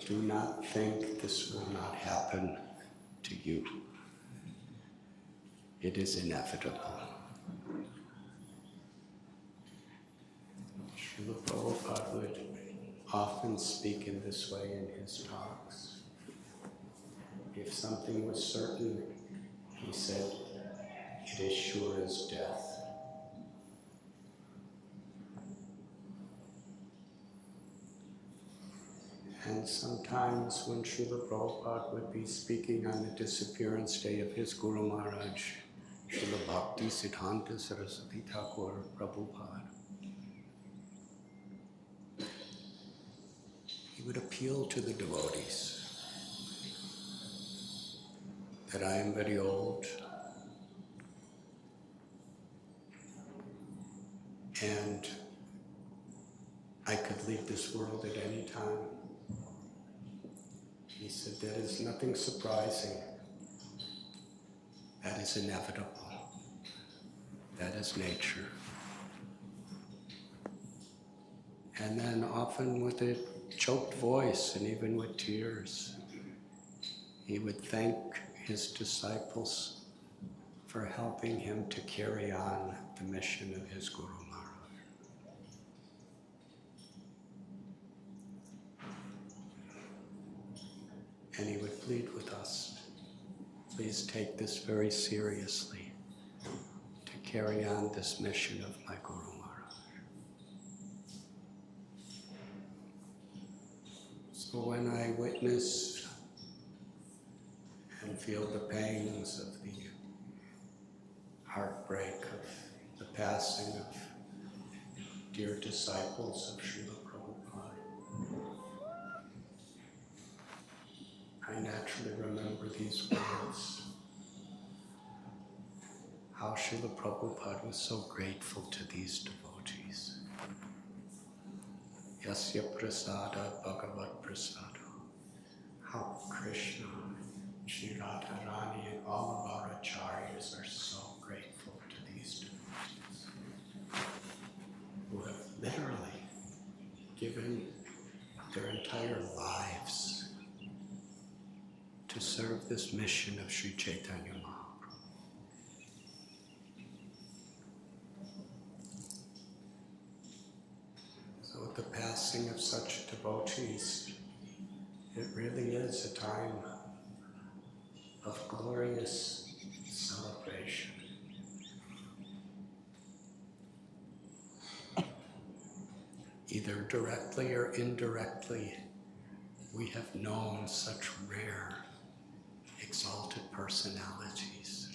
"Do not think this will not happen to you. It is inevitable." Srila Prabhupada would often speak in this way in his talks. If something was certain, he said, "It is sure as death." And sometimes when Srila Prabhupada would be speaking on the disappearance day of his Guru Maharaj, Srila Bhakti Siddhanta Saraswati Thakur Prabhupada, he would appeal to the devotees that I am very old and I could leave this world at any time. He said, "That is nothing surprising. That is inevitable. That is nature." And then often with a choked voice and even with tears, he would thank his disciples for helping him to carry on the mission of his Guru Maharaj. And he would plead with us, "Please take this very seriously, to carry on this mission of my Guru Maharaj." So when I witness and feel the pangs of the heartbreak of the passing of dear disciples of Srila Prabhupada, I naturally remember these words, how Srila Prabhupada was so grateful to these devotees. Yasya prasada bhagavat prasada. How Krishna, Sri Radha Rani, and all of our acharyas are so grateful to these devotees who have literally given their entire lives to serve this mission of Sri Chaitanya Mahaprabhu. So with the passing of such devotees, it really is a time of glorious celebration. Either directly or indirectly, we have known such rare, exalted personalities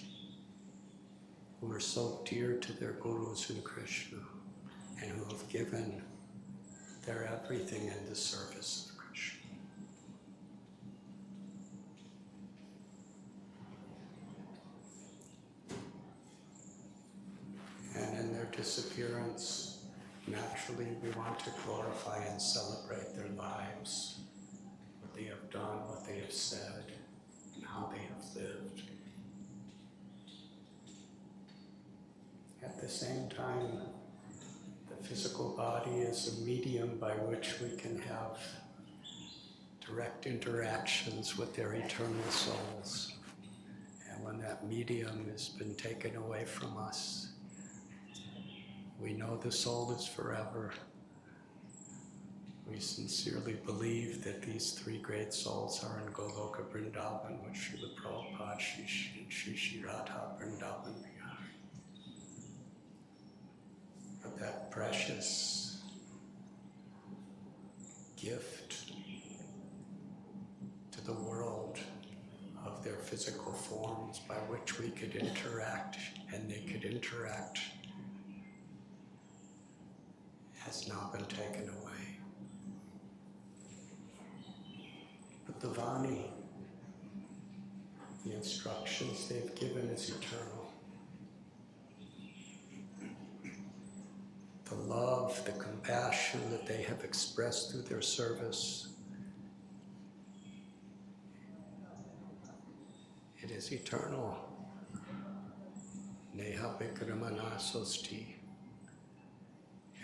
who are so dear to their gurus and Krishna and who have given their everything in the service of Krishna. disappearance, naturally we want to glorify and celebrate their lives, what they have done, what they have said, and how they have lived. At the same time, the physical body is a medium by which we can have direct interactions with their eternal souls. And when that medium has been taken away from us, we know the soul is forever. We sincerely believe that these three great souls are in Goloka Vrindavan with Srila Prabhupada, Sri Sri Radha Vrindavan Bihar. But that precious gift to the world of their physical forms by which we could interact and they could interact has now been taken away. But the Vani, the instructions they've given is eternal. The love, the compassion that they have expressed through their service, it is eternal. Neha Vikramana Sosti.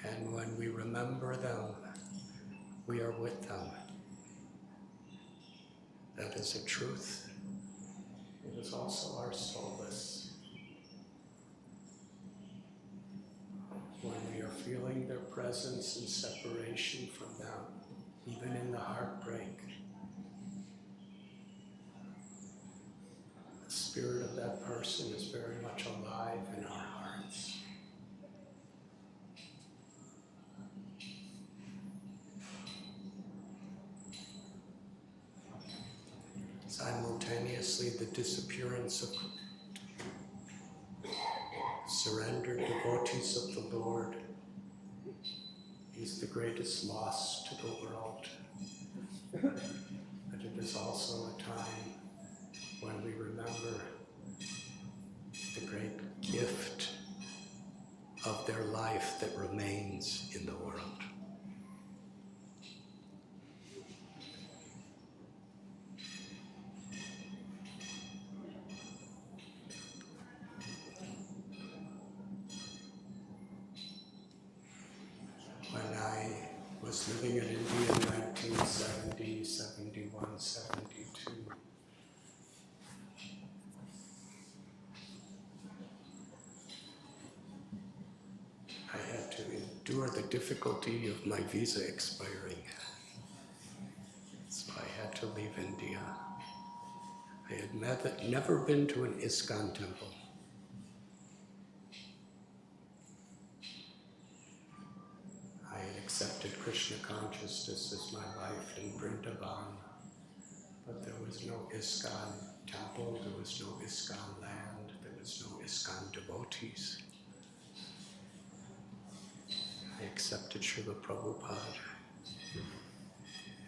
And when we remember them, we are with them. That is a truth. It is also our solace. When we are feeling their presence and separation from them, even in the heartbreak, the spirit of that person is very much alive in our hearts. Simultaneously, the disappearance of surrendered devotees of the Lord is the greatest loss to the world. But it is also a time when we remember the great gift of their life that remains in the world. When I was living in India in 1970, 71, 72, I had to endure the difficulty of my visa expiring. So I had to leave India. I had never been to an ISKCON temple. I had accepted Krishna consciousness as my life in Vrindavan, but there was no ISKCON temple, there was no ISKCON land, there was no ISKCON devotees. I accepted Srila Prabhupada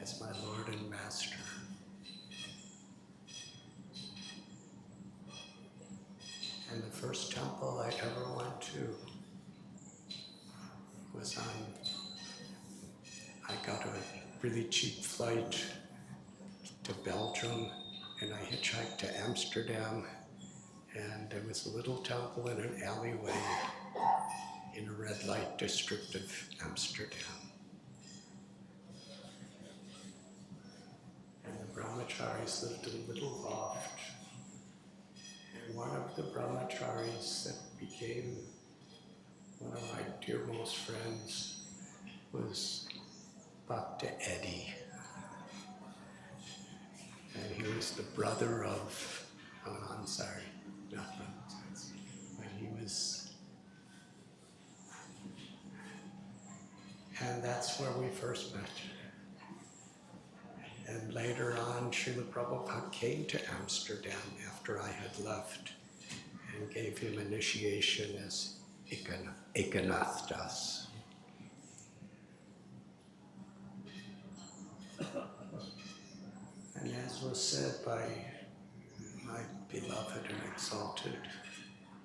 as my Lord and Master. And the first temple I ever went to was I got a really cheap flight to Belgium, and I hitchhiked to Amsterdam, and there was a little temple in an alleyway in a red light district of Amsterdam. And the brahmacharis lived in a little loft. And one of the brahmacharis that became one of my dearmost friends was Bhakti Eddie. And he was the brother of, I'm sorry, not brother, but he was, and that's where we first met. And later on, Srila Prabhupada came to Amsterdam after I had left and gave him initiation as Ekanath Das. And as was said by my beloved and exalted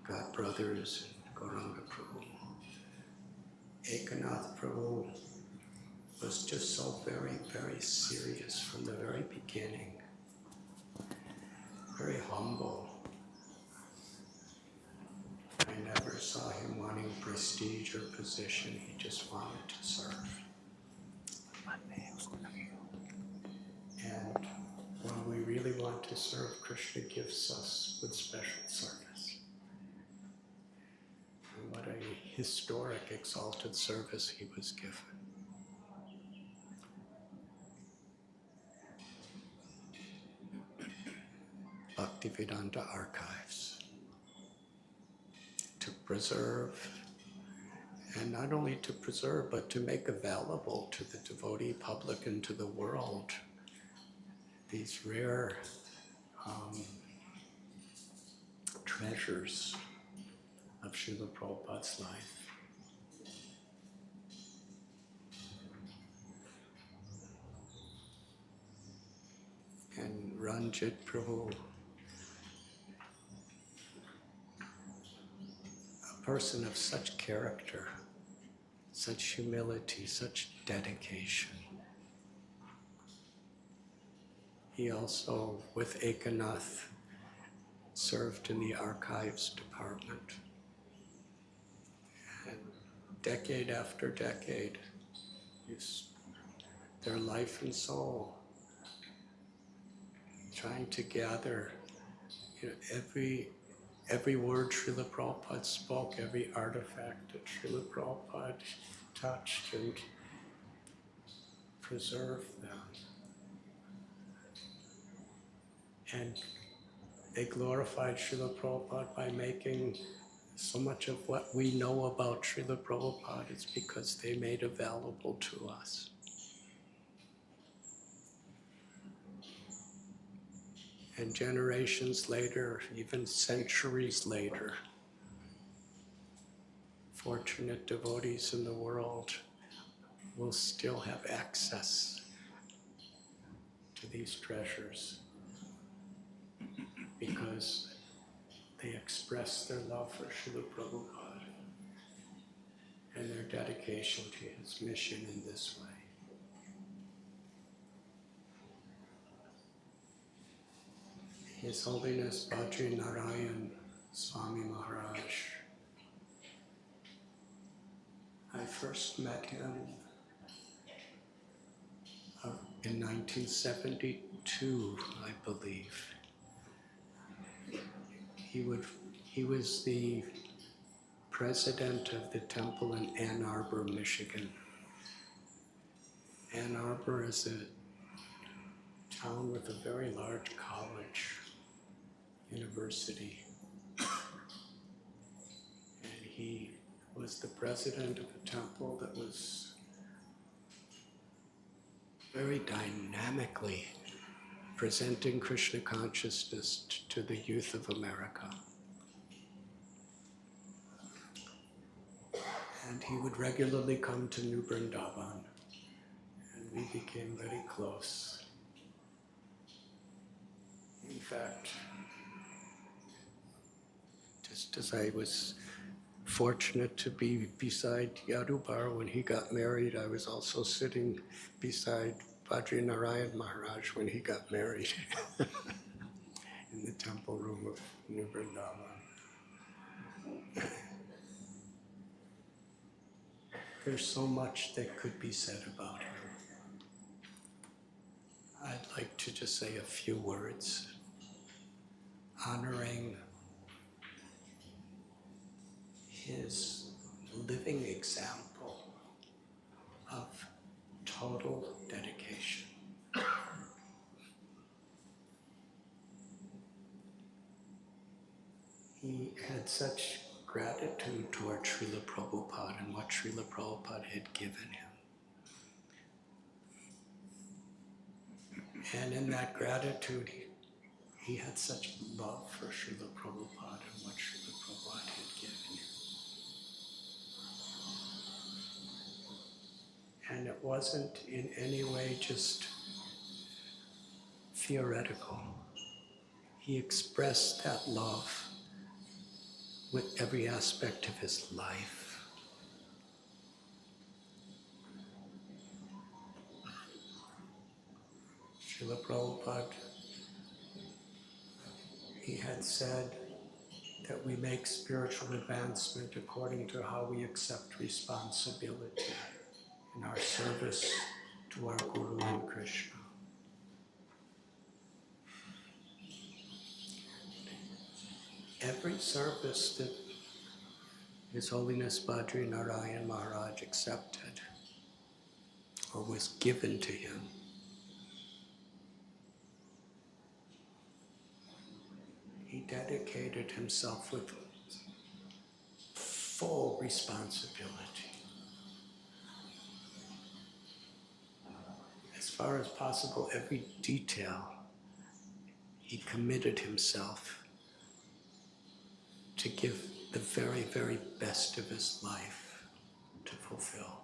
God brothers and Gauranga Prabhu, Ekanath Prabhu was just so very, very serious from the very beginning. Very humble. I never saw him wanting prestige or position. He just wanted to serve. And when we really want to serve, Krishna gives us with special service. And what a historic, exalted service he was given. Bhaktivedanta Archives. To preserve, and not only to preserve, but to make available to the devotee public and to the world these rare treasures of Srila Prabhupada's life. And Ranjit Prabhu, a person of such character, such humility, such dedication. He also, with Ekanath, served in the archives department. And decade after decade, their life and soul, trying to gather every word Srila Prabhupada spoke, every artifact that Srila Prabhupada touched, and preserve them. And they glorified Srila Prabhupada by making so much of what we know about Srila Prabhupada is because they made available to us. And generations later, even centuries later, fortunate devotees in the world will still have access to these treasures because they express their love for Srila Prabhupada and their dedication to his mission in this way. His Holiness Badri Narayan Swami Maharaj. I first met him in 1972, I believe. He was the president of the temple in Ann Arbor, Michigan. Ann Arbor is a town with a very large college, university. And he was the president of a temple that was very dynamically presenting Krishna consciousness to the youth of America. And he would regularly come to New Vrindavan, and we became very close. In fact, just as I was fortunate to be beside Yadubar when he got married, I was also sitting beside Badrinarayan Maharaj when he got married in the temple room of New Vrindavan. There's so much that could be said about him. I'd like to just say a few words honoring his living example of total dedication. He had such gratitude toward Srila Prabhupada and what Srila Prabhupada had given him. And in that gratitude, he had such love for Srila Prabhupada and what Srila Prabhupada had given him. And it wasn't in any way just theoretical. He expressed that love with every aspect of his life. Srila Prabhupada, he had said that we make spiritual advancement according to how we accept responsibility in our service to our Guru and Krishna. Every service that His Holiness Badri Narayan Maharaj accepted or was given to him, he dedicated himself with full responsibility. As far as possible, every detail, he committed himself to give the very, very best of his life to fulfill.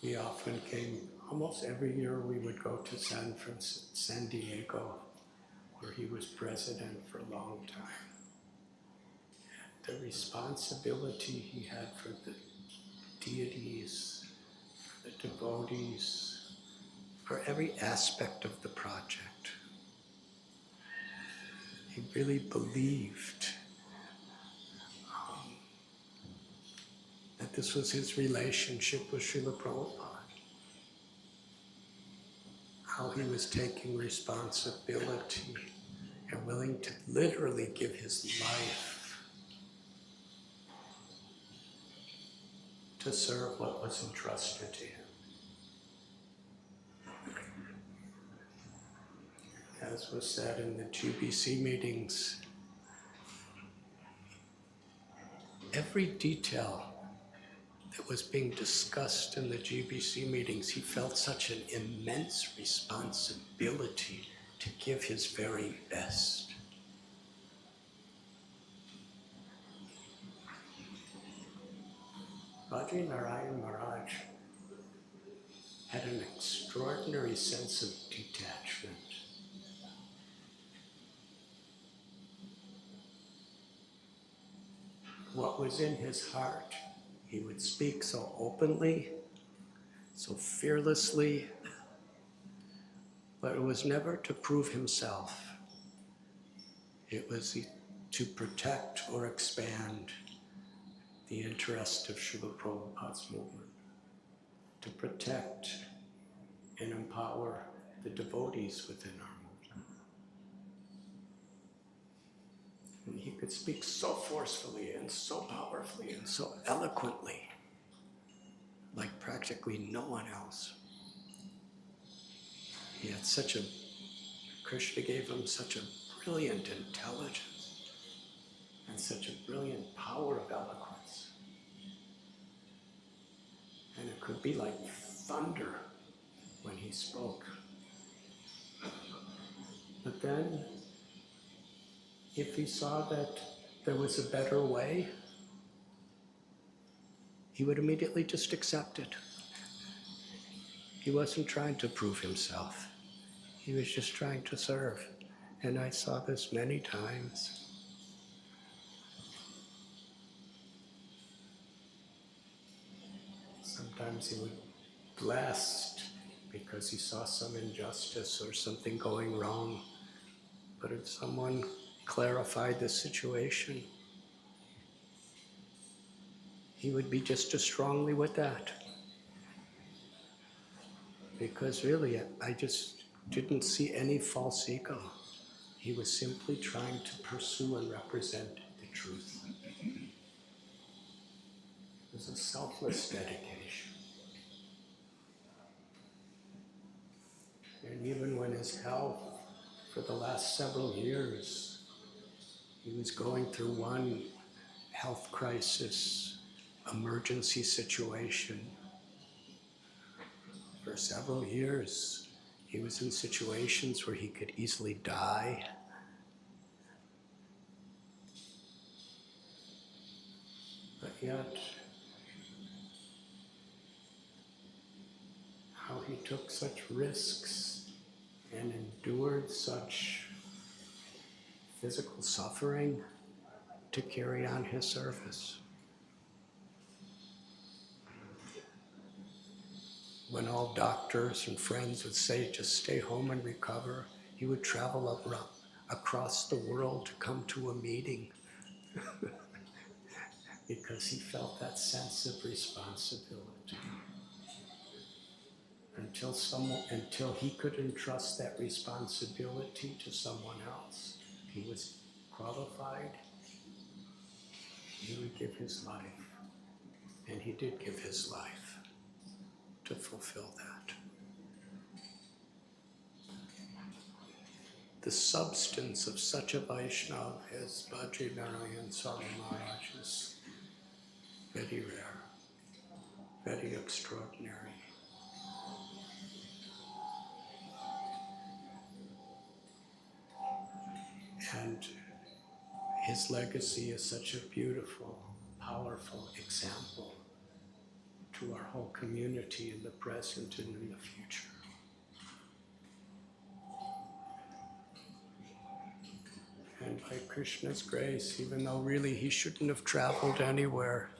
We often came, almost every year we would go to San Diego, where he was president for a long time. The responsibility he had for the deities, for the devotees, for every aspect of the project. He really believed that this was his relationship with Srila Prabhupada. How he was taking responsibility and willing to literally give his life to serve what was entrusted to him. As was said in the GBC meetings, every detail that was being discussed in the GBC meetings, he felt such an immense responsibility to give his very best. Badri Narayan Maharaj had an extraordinary sense of detachment. What was in his heart, he would speak so openly, so fearlessly, but it was never to prove himself. It was to protect or expand the interest of Srila Prabhupada's movement, to protect and empower the devotees within our movement. And he could speak so forcefully and so powerfully and so eloquently, like practically no one else. He had Krishna gave him such a brilliant intelligence and such a brilliant power of eloquence. And it could be like thunder when he spoke. But then, if he saw that there was a better way, he would immediately just accept it. He wasn't trying to prove himself. He was just trying to serve. And I saw this many times. Sometimes he would blast because he saw some injustice or something going wrong. But if someone clarified the situation, he would be just as strongly with that. Because really, I just didn't see any false ego. He was simply trying to pursue and represent the truth. It was a selfless dedication. And even when his health, for the last several years, he was going through one health crisis, emergency situation. For several years, he was in situations where he could easily die. But yet, how he took such risks and endured such physical suffering to carry on his service. when all doctors and friends would say, just stay home and recover, he would travel across the world to come to a meeting because he felt that sense of responsibility. Until he could entrust that responsibility to someone else, he was qualified, he would give his life. And he did give his life to fulfill that. The substance of such a Vaishnava as Badri Narayan Swami Maharaj is very rare, very extraordinary. And his legacy is such a beautiful, powerful example to our whole community in the present and in the future. And by Krishna's grace, even though really he shouldn't have traveled anywhere,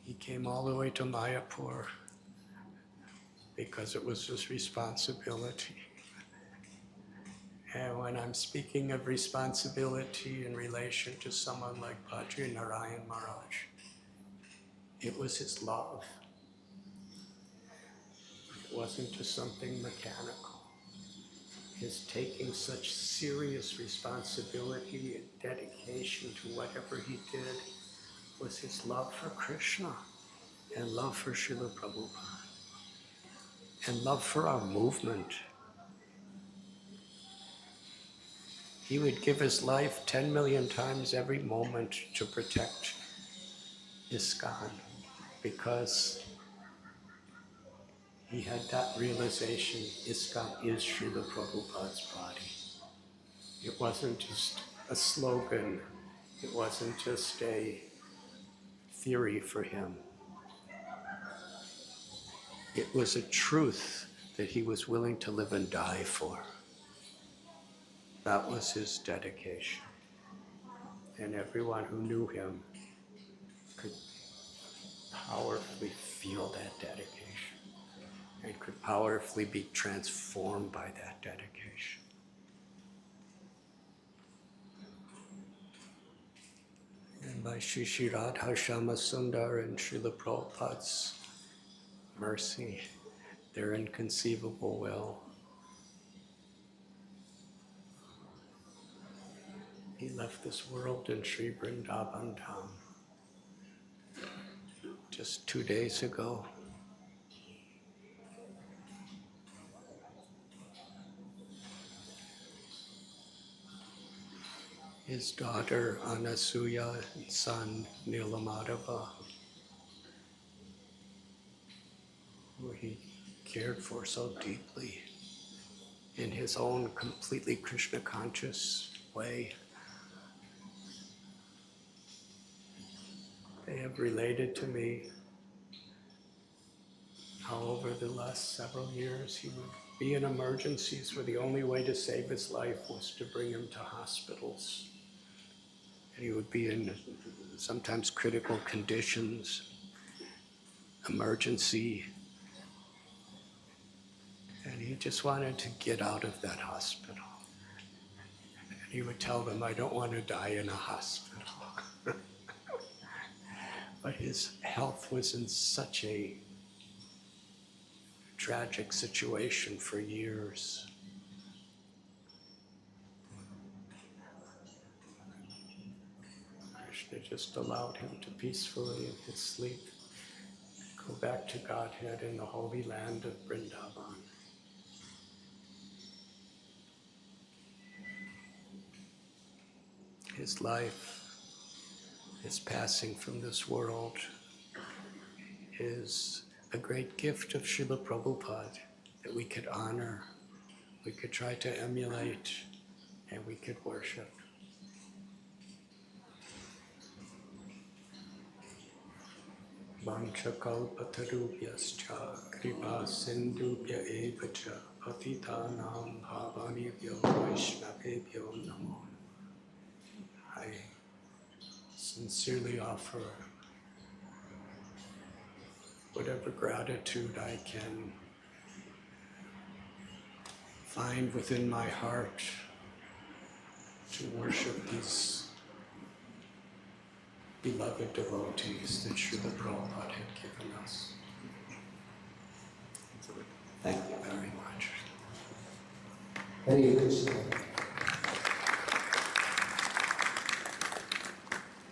he came all the way to Mayapur because it was his responsibility. And when I'm speaking of responsibility in relation to someone like Badri Narayan Maharaj, it was his love. It wasn't just something mechanical. His taking such serious responsibility and dedication to whatever he did was his love for Krishna and love for Srila Prabhupada and love for our movement. He would give his life 10 million times every moment to protect ISKCON because he had that realization, ISKCON is Srila Prabhupada's body. It wasn't just a slogan, it wasn't just a theory for him. It was a truth that he was willing to live and die for. That was his dedication. And everyone who knew him could powerfully feel that dedication and could powerfully be transformed by that dedication. And by Sri Sri Radha Sundar and Srila Prabhupada's mercy, their inconceivable will, he left this world in Sri Vrindavan Dham just 2 days ago. His daughter Anasuya and son Nilamadava, who he cared for so deeply in his own completely Krishna conscious way. They have related to me how over the last several years he would be in emergencies where the only way to save his life was to bring him to hospitals. And he would be in sometimes critical conditions, emergency, and he just wanted to get out of that hospital. And he would tell them, I don't want to die in a hospital. But his health was in such a tragic situation for years. Krishna just allowed him to peacefully in his sleep go back to Godhead in the holy land of Vrindavan. His life, his passing from this world is a great gift of Srila Prabhupada that we could honor, we could try to emulate, and we could worship. Vanchakalpatarubhyascha kripa sindhubhya evacha patitanam bhavanibhyo vaishnavebhyo namo. I sincerely offer whatever gratitude I can find within my heart to worship these beloved devotees that Srila Prabhupada had given us. Thank you very much. Hare Krishna.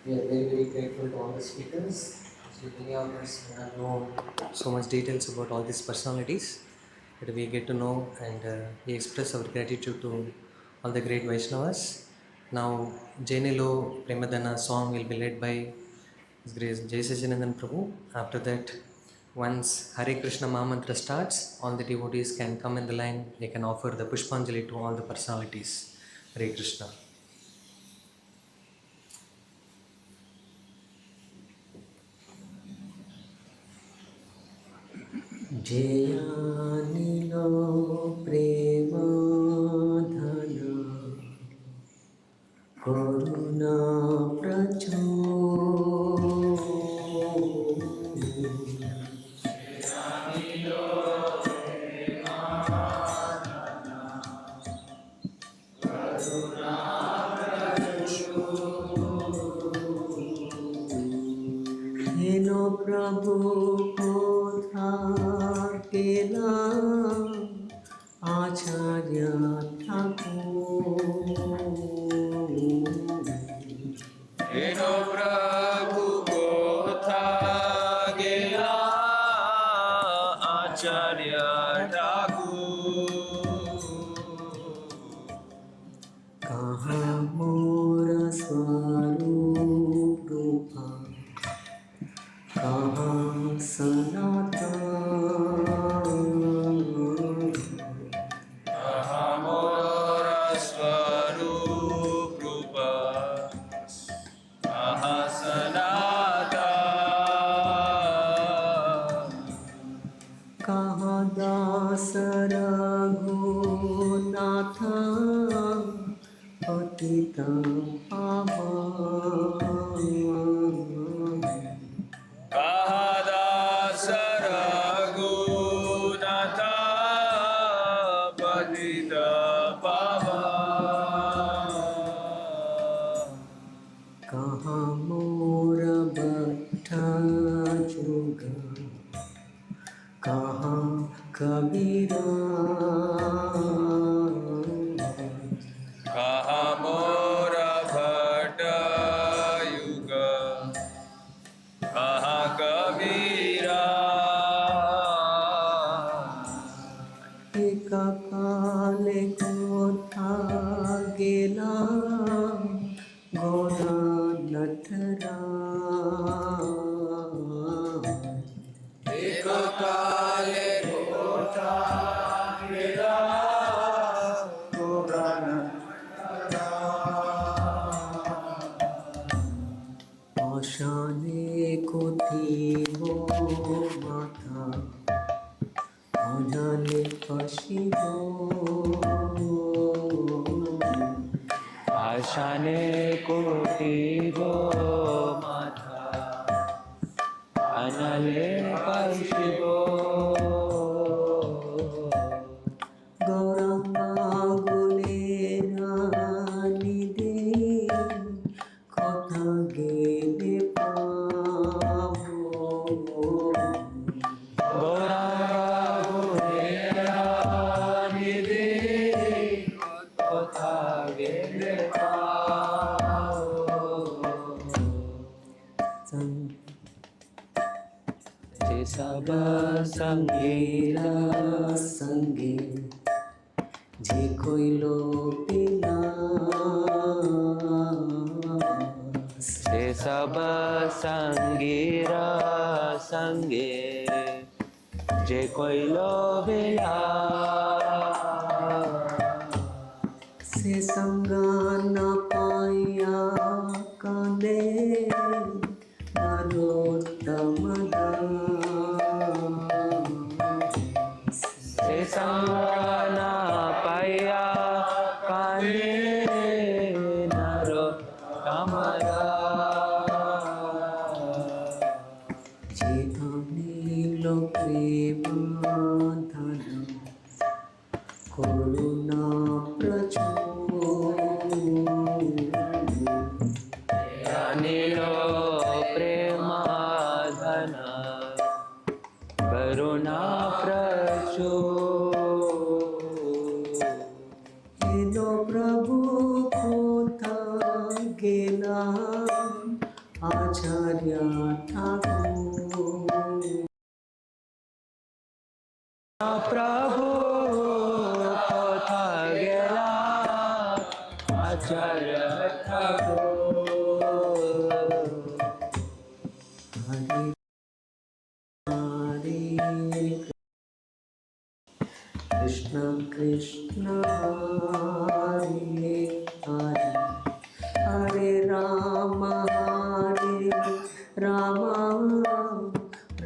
We are very, very grateful to all the speakers. So many of us have known so much details about all these personalities that we get to know, and we express our gratitude to all the great Vaishnavas. Now, Jainilo Premadana song will be led by His Grace Jai Sachinandan Prabhu. After that, once Hare Krishna Mahamantra starts, all the devotees can come in the line. They can offer the Pushpanjali to all the personalities. Hare Krishna. Jayanilo Premadhana Karuna Pracho Heno Prabhu Kotha Kela Acharya Thakur Heno Prabhu Kotha Gela Acharya Thakur Kaha Mora Swarup Rupa Kaha Sanatan Ahamora Swarup Rupa Ahasanata Kaha Dasara Gunatha Patitam Pavan Kahada Saragunata Patita Pava Kaha Mora Bhatta Juga Kaha Kabira Kahamora Bhatta Yuga Kaha Kabira Eka Kale Kotha Gela Gora Natara Ekakale Kotha Gela Govardhan Ashane Kotibo Mata Anale Pashibo Ashane Kotibo Matha Anale Pashibo Gauranga Gulera Nide Kotha Gele Pavo Gauranga Nidhi Kotha Gele Je Saba Sangela Sange Je Koilo Pila Je Saba Sangira Sange Je Koilo Vela Se Sangana Paya Kane Narottamada Se Sangana Paya Kane Naro Kamara Chedani लो प्रेमाधन करुणा नीलो प्रेमाधन करुणा hello प्रभु कोथा गेला आचार्य ठाकुर प्रभु कोथा गेला आचार्य ठाकुर हरे हरे कृष्ण कृष्ण हरे हरे हरे राम राम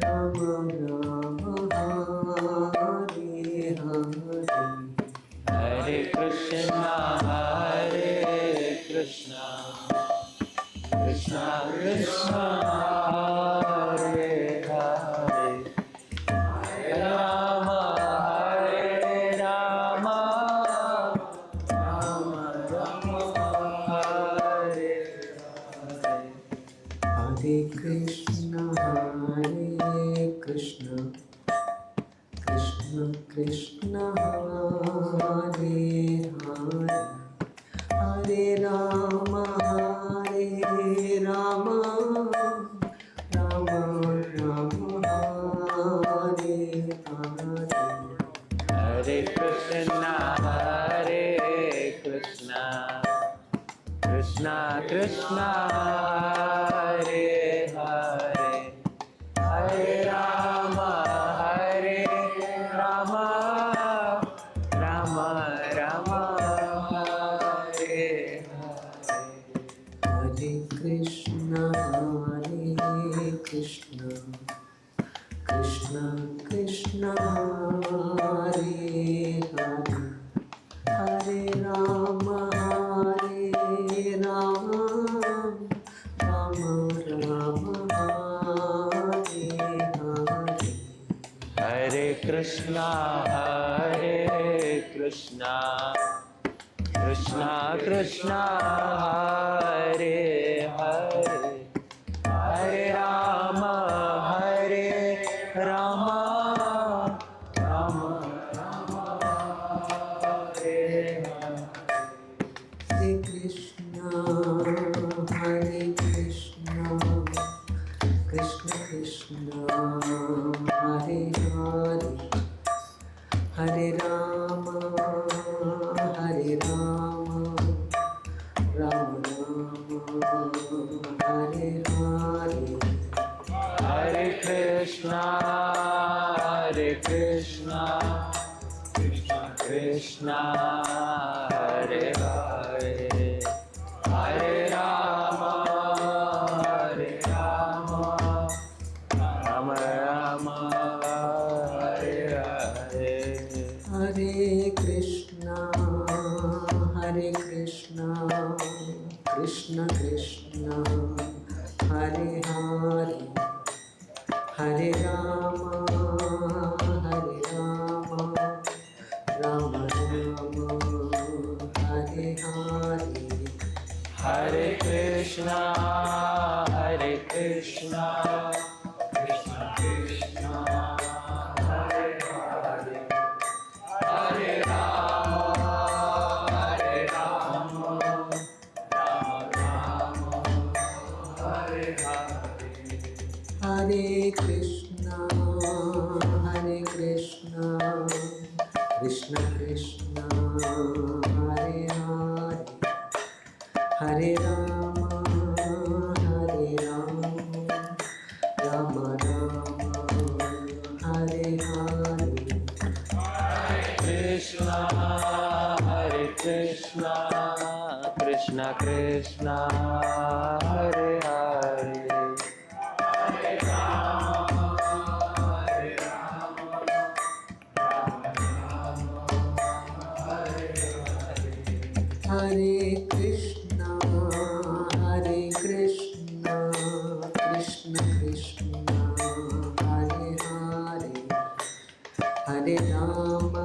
राम हरे हरे हरे कृष्णा कृष्णा कृष्णा हरे हरे हरे राम राम राम हरे हरे कृष्ण कृष्ण कृष्ण हरे हरे हरे राम राम राम राम हरे हरे हरे कृष्णा कृष्णा कृष्णा हरे हरे हरे राम राम राम राम हरे हरे कृष्ण कृष्ण कृष्ण हरे हरे हरे राम राम राम राम हरे हरे हरे कृष्णा कृष्णा कृष्णा हरे हरे हरे राम राम राम हरे हरे कृष्ण कृष्ण कृष्ण हरे हरे हरे राम राम राम हरे हरे हरे कृष्णा कृष्णा कृष्णा हरे हरे हरे राम राम राम हरे हरे हरे कृष्णा कृष्ण कृष्ण हरे हरे हरे राम राम राम हरे हरे हरे कृष्णा कृष्णा कृष्णा हरे हरे हरे राम राम राम हरे हरे हरे कृष्णा कृष्ण कृष्ण हरे हरे हरे राम राम राम हरे हरे कृष्णा कृष्णा कृष्णा हरे हरे हरे राम हरे Krishna Krishna Krishna Hare Hare Hare Rama,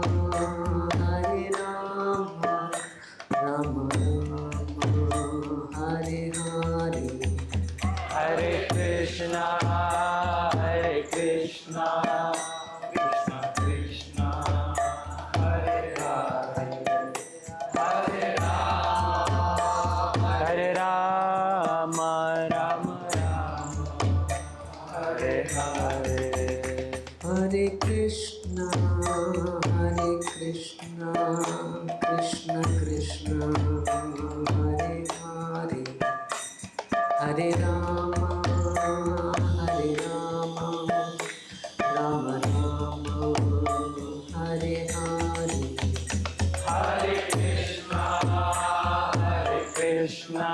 Hare Rama, Rama Rama, Hare Hare. Hare Krishna, Krishna Krishna, Hare Hare, Hare Rama, Rama Rama, Hare Hare. Hare Krishna, Krishna Krishna, Hare Hare, Hare Rama, Rama Rama, Hare Hare. Hare Krishna,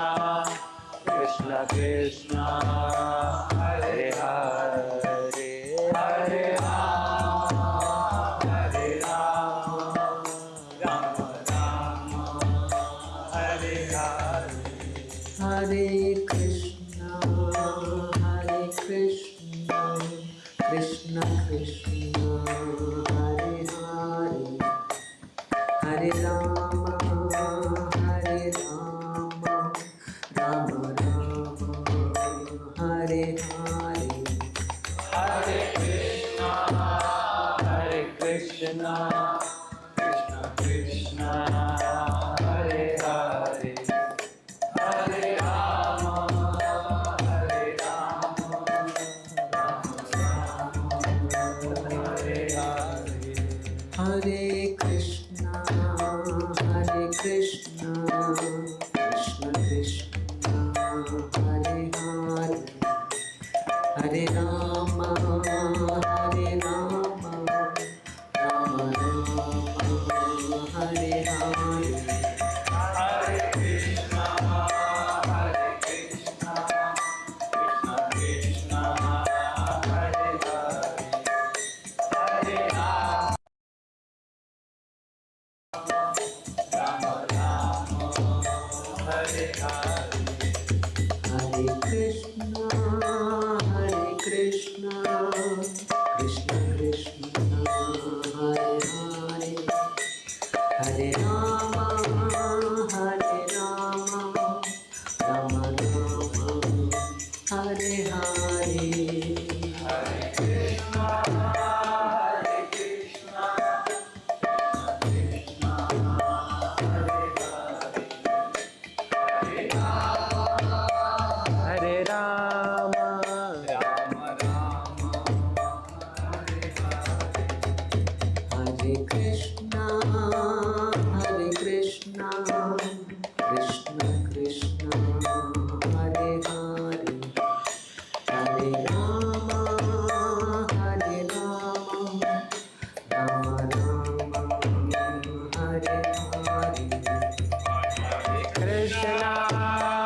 Krishna Krishna, Hare Hare, Hare Rama, Rama Rama, Hare Hare. Hare Krishna, Krishna Krishna, Hare Hare, Hare Rama, Rama Rama, Hare Hare. Hare Krishna, Krishna Krishna, Hare Hare, Hare Rama, Hare Rama, Hare Hare. Hare Krishna, Krishna Krishna, Hare Hare, Hare Rama, Rama Rama, Hare Hare. Hare Krishna, Krishna Krishna, Hare Hare, Hare Rama, Rama Rama, Hare Hare. Hare Krishna, Krishna Krishna, Hare Hare, Hare Rama, Rama Rama, Hare Hare. Hare Krishna, Krishna Krishna, Hare Hare, Hare Rama, Hare Rama, Rama Rama, Hare Hare. Hare Krishna, Krishna Krishna, Hare Hare, Hare Rama, Rama Rama, Hare Hare.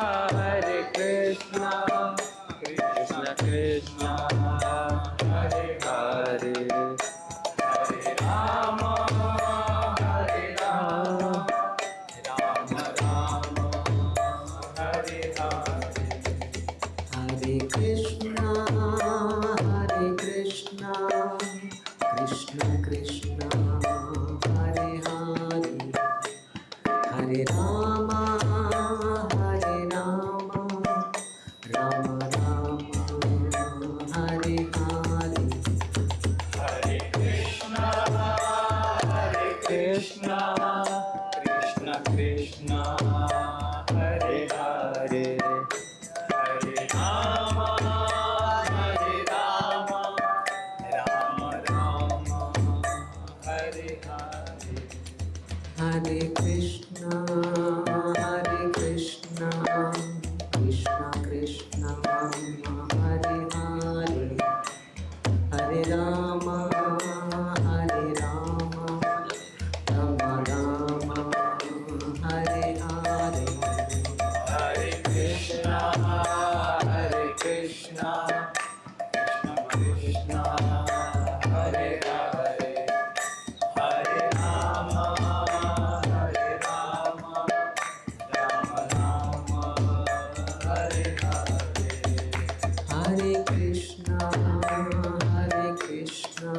Krishna, Krishna Krishna, Hare Hare, Hare Rama, Hare Rama, Rama Rama, Hare Hare. Hare Krishna, Krishna Krishna, Hare Hare, Hare Rama, Rama Rama, Hare Hare. Hare Krishna, Krishna Krishna, Hare Hare, Hare Rama, Rama Rama, Hare Hare. Hare Krishna, Krishna Krishna, Hare Hare, Hare Rama, Rama Rama, Hare Hare. Hare Krishna, Krishna Krishna, Hare Hare, Hare Rama, Rama Rama, Hare Hare. Hare Krishna, Krishna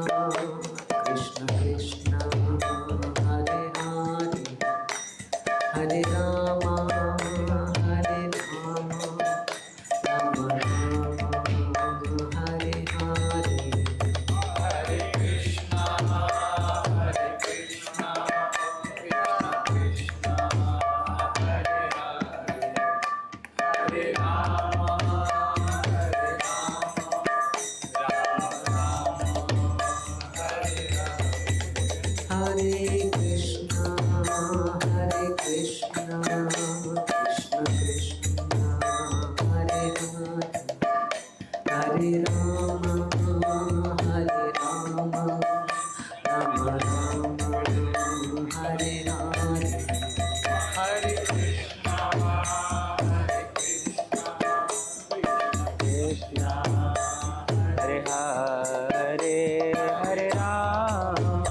Hare Hare Rama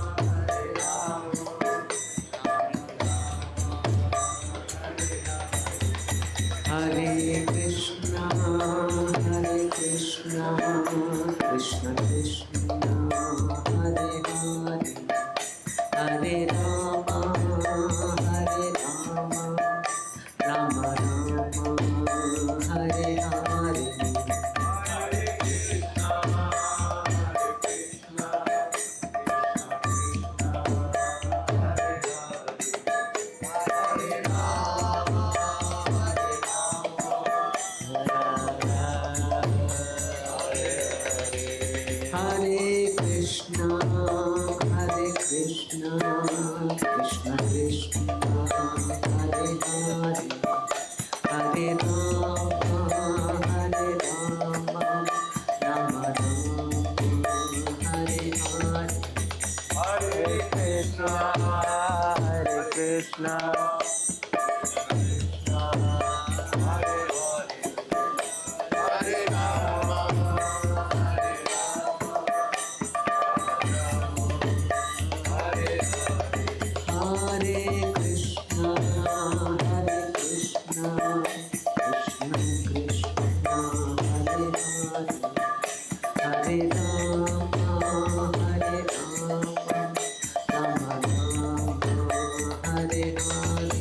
Hare Krishna, Krishna Krishna, Hare Hare, Hare Rama, Rama Rama, Hare Hare. Hare Krishna, Krishna Krishna, Hare Hare, Hare Rama, Rama Rama, Hare Hare. Hare Krishna Krishna Hare Krishna, Krishna Krishna, Hare Hare, Hare Rama, Rama Rama, Hare Hare.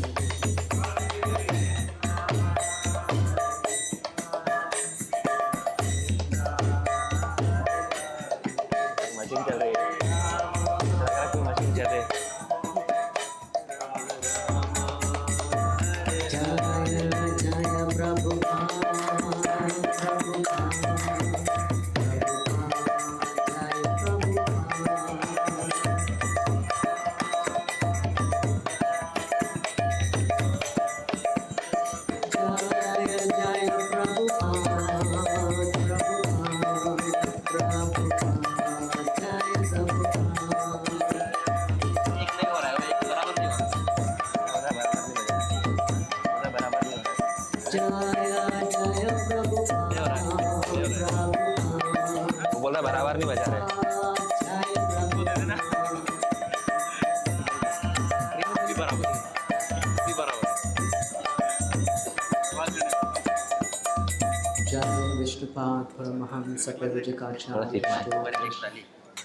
Machine चल रही है machine चल रही है Jaya Jaya Prabhupada, Jaya वो बोल रहा बराबर नहीं बजा रहे Jai Vishnupad Paramahamsa Kavijakaacharya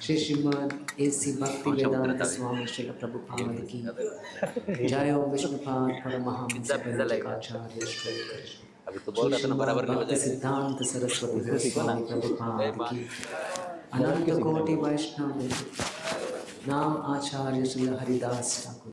Shri Srimad A.C. Bhakti Vedanta Swami Srila Prabhupada ki Jai Vishnupad Paramahamsa Kavijakaacharya Shri अभी तो बोल रहा था ना बराबर नहीं बजा रहे Siddhanta Saraswati Goswami Prabhupada ki Ananta Koti Vaishnava Naam Acharya Srila Haridas Thakur